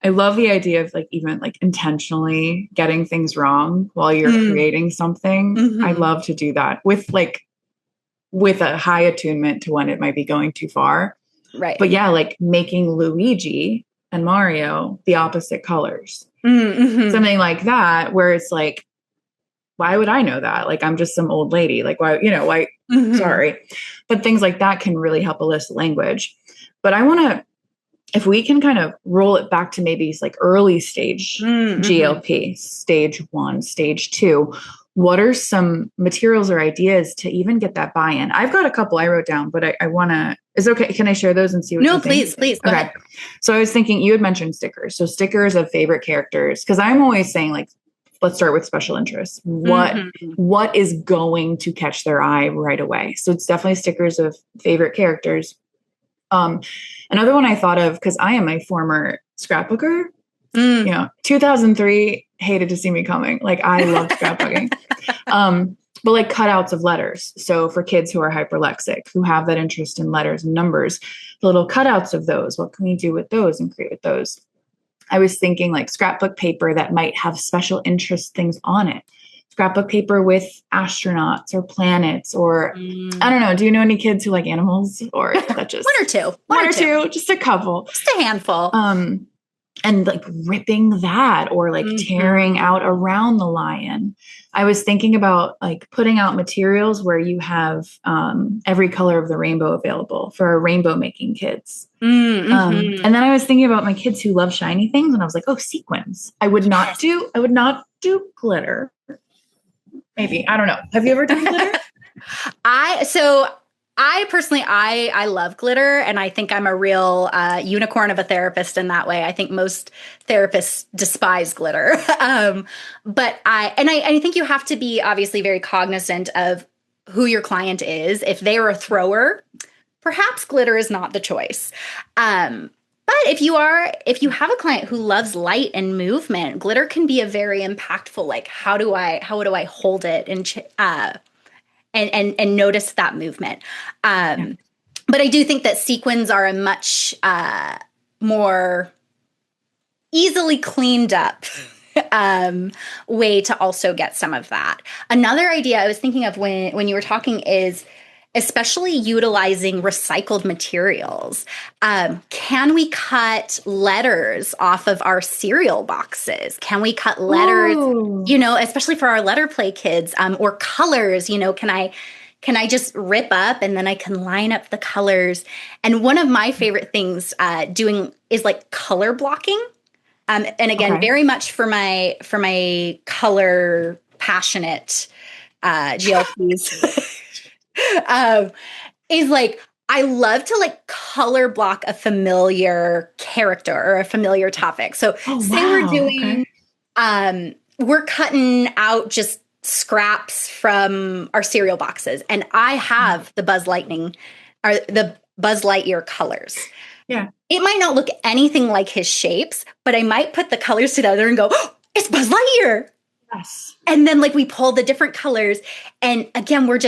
I love the idea of like even like intentionally getting things wrong while you're creating something. Mm-hmm. I love to do that with a high attunement to when it might be going too far. Right. But yeah, like making Luigi and Mario the opposite colors. Mm-hmm. Something like that, where it's like, why would I know that? Like, I'm just some old lady. Like, why, Mm-hmm. Sorry. But things like that can really help elicit language. But I want to, if we can kind of roll it back to maybe like early stage GLP, stage 1, stage 2, what are some materials or ideas to even get that buy-in? I've got a couple I wrote down, but I want to, is it okay? Can I share those and see what you think? Please. Go ahead. So I was thinking you had mentioned stickers. So stickers of favorite characters, because I'm always saying like let's start with special interests. Mm-hmm. What is going to catch their eye right away? So it's definitely stickers of favorite characters. Another one I thought of, because I am a former scrapbooker, 2003, hated to see me coming. Like, I loved scrapbooking. But like cutouts of letters. So for kids who are hyperlexic, who have that interest in letters and numbers, the little cutouts of those, what can we do with those and create with those? I was thinking like scrapbook paper that might have special interest things on it. Scrapbook paper with astronauts or planets, or I don't know. Do you know any kids who like animals, or that just one or two, just a couple, just a handful. And like ripping that, or like tearing out around the lion. I was thinking about like putting out materials where you have every color of the rainbow available for our rainbow making kids. And then I was thinking about my kids who love shiny things, and I was like, oh, sequins. I would not do glitter. Maybe. I don't know. Have you ever done glitter? I personally, I love glitter, and I think I'm a real unicorn of a therapist in that way. I think most therapists despise glitter. But I think you have to be obviously very cognizant of who your client is. If they are a thrower, perhaps glitter is not the choice. But if you have a client who loves light and movement, glitter can be a very impactful, like, how do I hold it and notice that movement. But I do think that sequins are a much more easily cleaned up way to also get some of that. Another idea I was thinking of when you were talking is especially utilizing recycled materials. Can we cut letters off of our cereal boxes? Can we cut letters, especially for our letter play kids, or colors, can I just rip up and then I can line up the colors? And one of my favorite things doing is like color blocking. And again, very much for my color passionate GLPs. Is like, I love to like color block a familiar character or a familiar topic. So we're doing, we're cutting out just scraps from our cereal boxes, and I have the Buzz Lightyear colors. Yeah. It might not look anything like his shapes, but I might put the colors together and go, oh, it's Buzz Lightyear. Yes. And then like we pull the different colors, and again, we're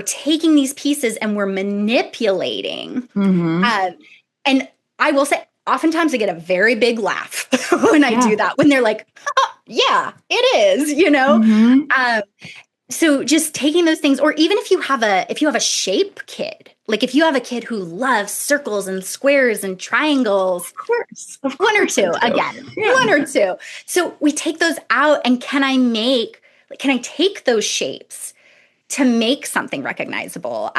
taking these pieces and we're manipulating. And I will say, oftentimes I get a very big laugh when I do that, when they're like, oh, yeah, it is, So just taking those things, or even if you have a shape kid, like if you have a kid who loves circles and squares and triangles, of course, one or two, one or two. So we take those out, and can I take those shapes to make something recognizable?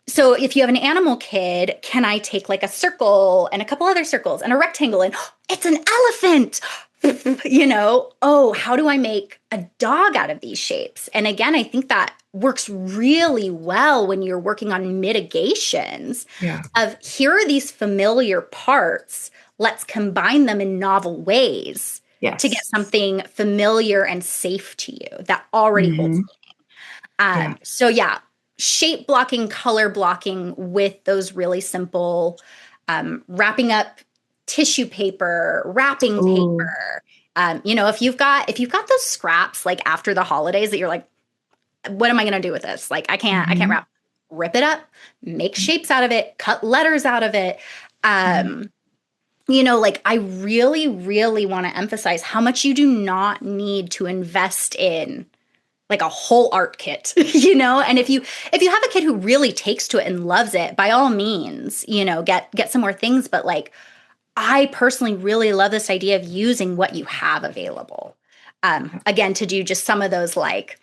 So if you have an animal kid, can I take like a circle and a couple other circles and a rectangle, and it's an elephant? How do I make a dog out of these shapes? And again, I think that works really well when you're working on mitigations of, here are these familiar parts. Let's combine them in novel ways to get something familiar and safe to you that already holds meaning. So shape blocking, color blocking with those really simple, wrapping up tissue paper, wrapping paper. If you've got those scraps like after the holidays that you're like, what am I going to do with this? Like, I can't wrap. Rip it up, make shapes out of it, cut letters out of it. Like, I really, really want to emphasize how much you do not need to invest in like a whole art kit, and if you have a kid who really takes to it and loves it, by all means, get some more things. But like, I personally really love this idea of using what you have available. Again, to do just some of those, like,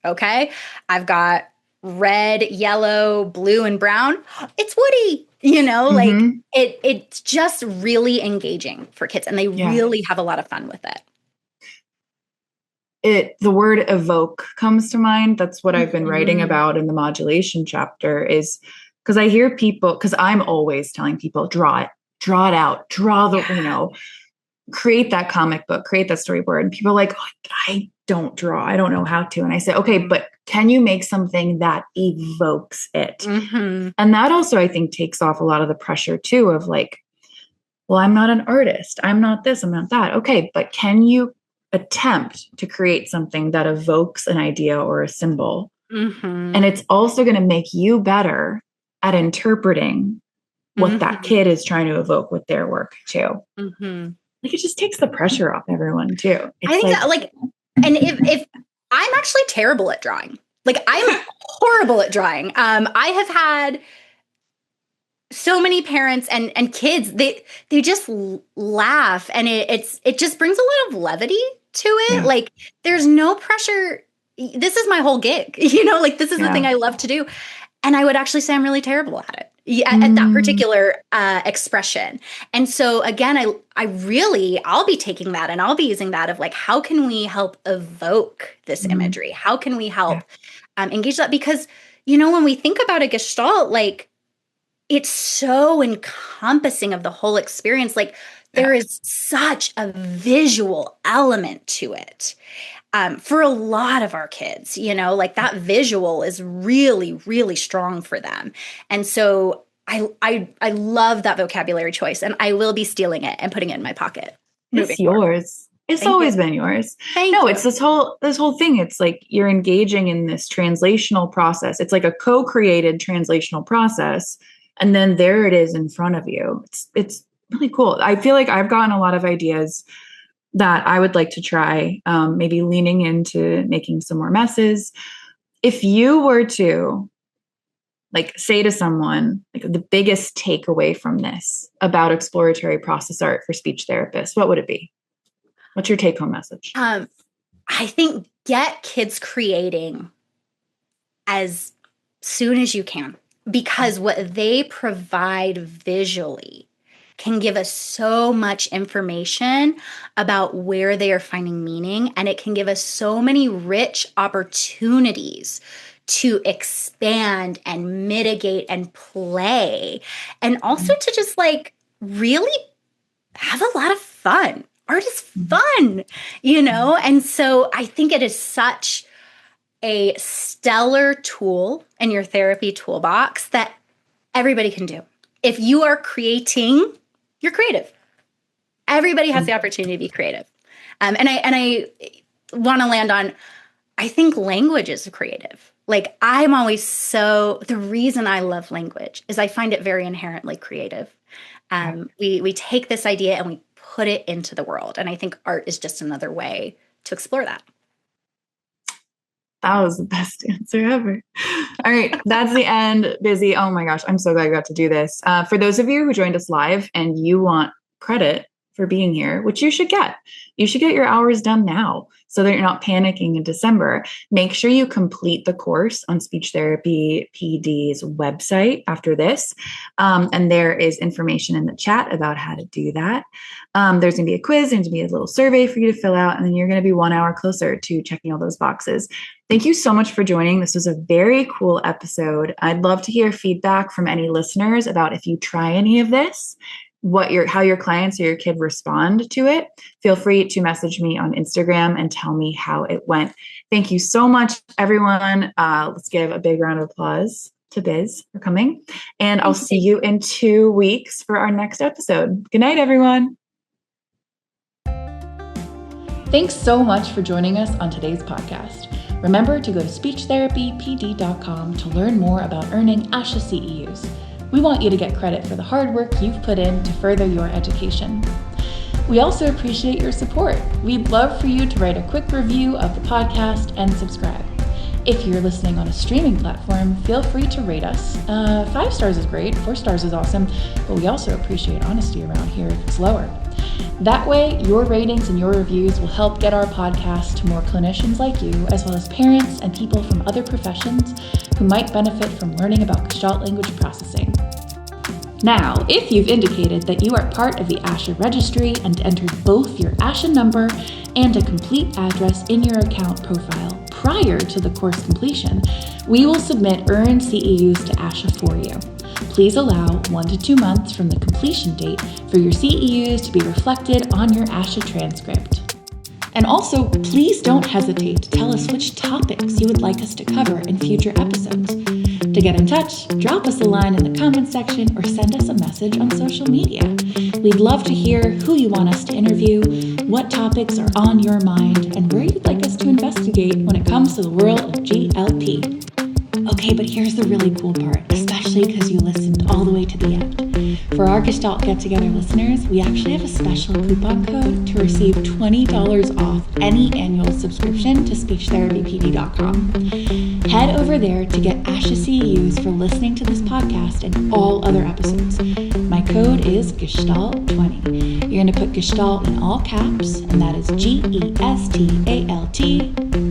okay, I've got red, yellow, blue, and brown. It's Woody, like it's just really engaging for kids, and they really have a lot of fun with it. The word evoke comes to mind. That's what I've been writing about in the modulation chapter, is because I hear people, because I'm always telling people, draw it out, draw the, create that comic book, create that storyboard. And people are like, oh, I don't draw. I don't know how to. And I say, okay, but can you make something that evokes it? Mm-hmm. And that also, I think, takes off a lot of the pressure too of like, well, I'm not an artist. I'm not this, I'm not that. Okay, but can you attempt to create something that evokes an idea or a symbol? Mm-hmm. And it's also going to make you better at interpreting what that kid is trying to evoke with their work too. Mm-hmm. Like it just takes the pressure off everyone too. It's I think that like, and if I'm actually terrible at drawing, like I'm horrible at drawing. I have had so many parents and kids, they just laugh, and it just brings a lot of levity to it. Yeah. Like there's no pressure. This is my whole gig, like this is the thing I love to do. And I would actually say I'm really terrible at it. At that particular expression. And so again, I'll be taking that and I'll be using that of like, how can we help evoke this imagery? How can we help engage that? Because, when we think about a Gestalt, like it's so encompassing of the whole experience. Like there is such a visual element to it. For a lot of our kids, like that visual is really, really strong for them. And so I love that vocabulary choice, and I will be stealing it and putting it in my pocket. It's yours. It's always been yours. Thank you. It's this whole thing. It's like you're engaging in this translational process. It's like a co-created translational process. And then there it is in front of you. It's really cool. I feel like I've gotten a lot of ideas that I would like to try, maybe leaning into making some more messes. If you were to like say to someone, like the biggest takeaway from this about exploratory process art for speech therapists, what would it be? What's your take home message? I think get kids creating as soon as you can, because what they provide visually can give us so much information about where they are finding meaning. And it can give us so many rich opportunities to expand and mitigate and play. And also to just like really have a lot of fun. Art is fun, And so I think it is such a stellar tool in your therapy toolbox that everybody can do. If you are creating, you're creative. Everybody has the opportunity to be creative. And I want to land on, I think language is creative. Like I'm always the reason I love language is I find it very inherently creative. We take this idea and we put it into the world. And I think art is just another way to explore that. That was the best answer ever. All right. That's the end. Busy. Oh my gosh. I'm so glad you got to do this. For those of you who joined us live and you want credit for being here, which you should get your hours done now so that you're not panicking in December. Make sure you complete the course on Speech Therapy PD's website after this. And there is information in the chat about how to do that. There's going to be a quiz, and to be a little survey for you to fill out, and then you're going to be 1 hour closer to checking all those boxes. Thank you so much for joining. This was a very cool episode. I'd love to hear feedback from any listeners about if you try any of this, how your clients or your kid respond to it. Feel free to message me on Instagram and tell me how it went. Thank you so much, everyone. Let's give a big round of applause to Biz for coming. And I'll see you in 2 weeks for our next episode. Good night, everyone. Thanks so much for joining us on today's podcast. Remember to go to speechtherapypd.com to learn more about earning ASHA CEUs. We want you to get credit for the hard work you've put in to further your education. We also appreciate your support. We'd love for you to write a quick review of the podcast and subscribe. If you're listening on a streaming platform, feel free to rate us. 5 stars is great, 4 stars is awesome, but we also appreciate honesty around here if it's lower. That way, your ratings and your reviews will help get our podcast to more clinicians like you, as well as parents and people from other professions who might benefit from learning about Gestalt language processing. Now, if you've indicated that you are part of the ASHA registry and entered both your ASHA number and a complete address in your account profile prior to the course completion, we will submit earned CEUs to ASHA for you. Please allow 1 to 2 months from the completion date for your CEUs to be reflected on your ASHA transcript. And also, please don't hesitate to tell us which topics you would like us to cover in future episodes. To get in touch, drop us a line in the comments section or send us a message on social media. We'd love to hear who you want us to interview, what topics are on your mind, and where you'd like us to investigate when it comes to the world of GLP. Okay, but here's the really cool part, especially because you listened all the way to the end. For our Gestalt Get-Together listeners, we actually have a special coupon code to receive $20 off any annual subscription to speechtherapypd.com. Head over there to get ASHA CEUs for listening to this podcast and all other episodes. My code is Gestalt20. You're going to put Gestalt in all caps, and that is GESTALT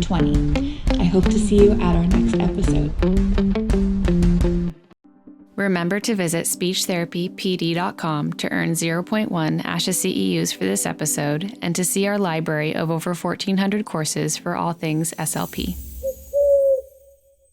20. I hope to see you at our next episode. Remember to visit speechtherapypd.com to earn 0.1 ASHA CEUs for this episode and to see our library of over 1,400 courses for all things SLP.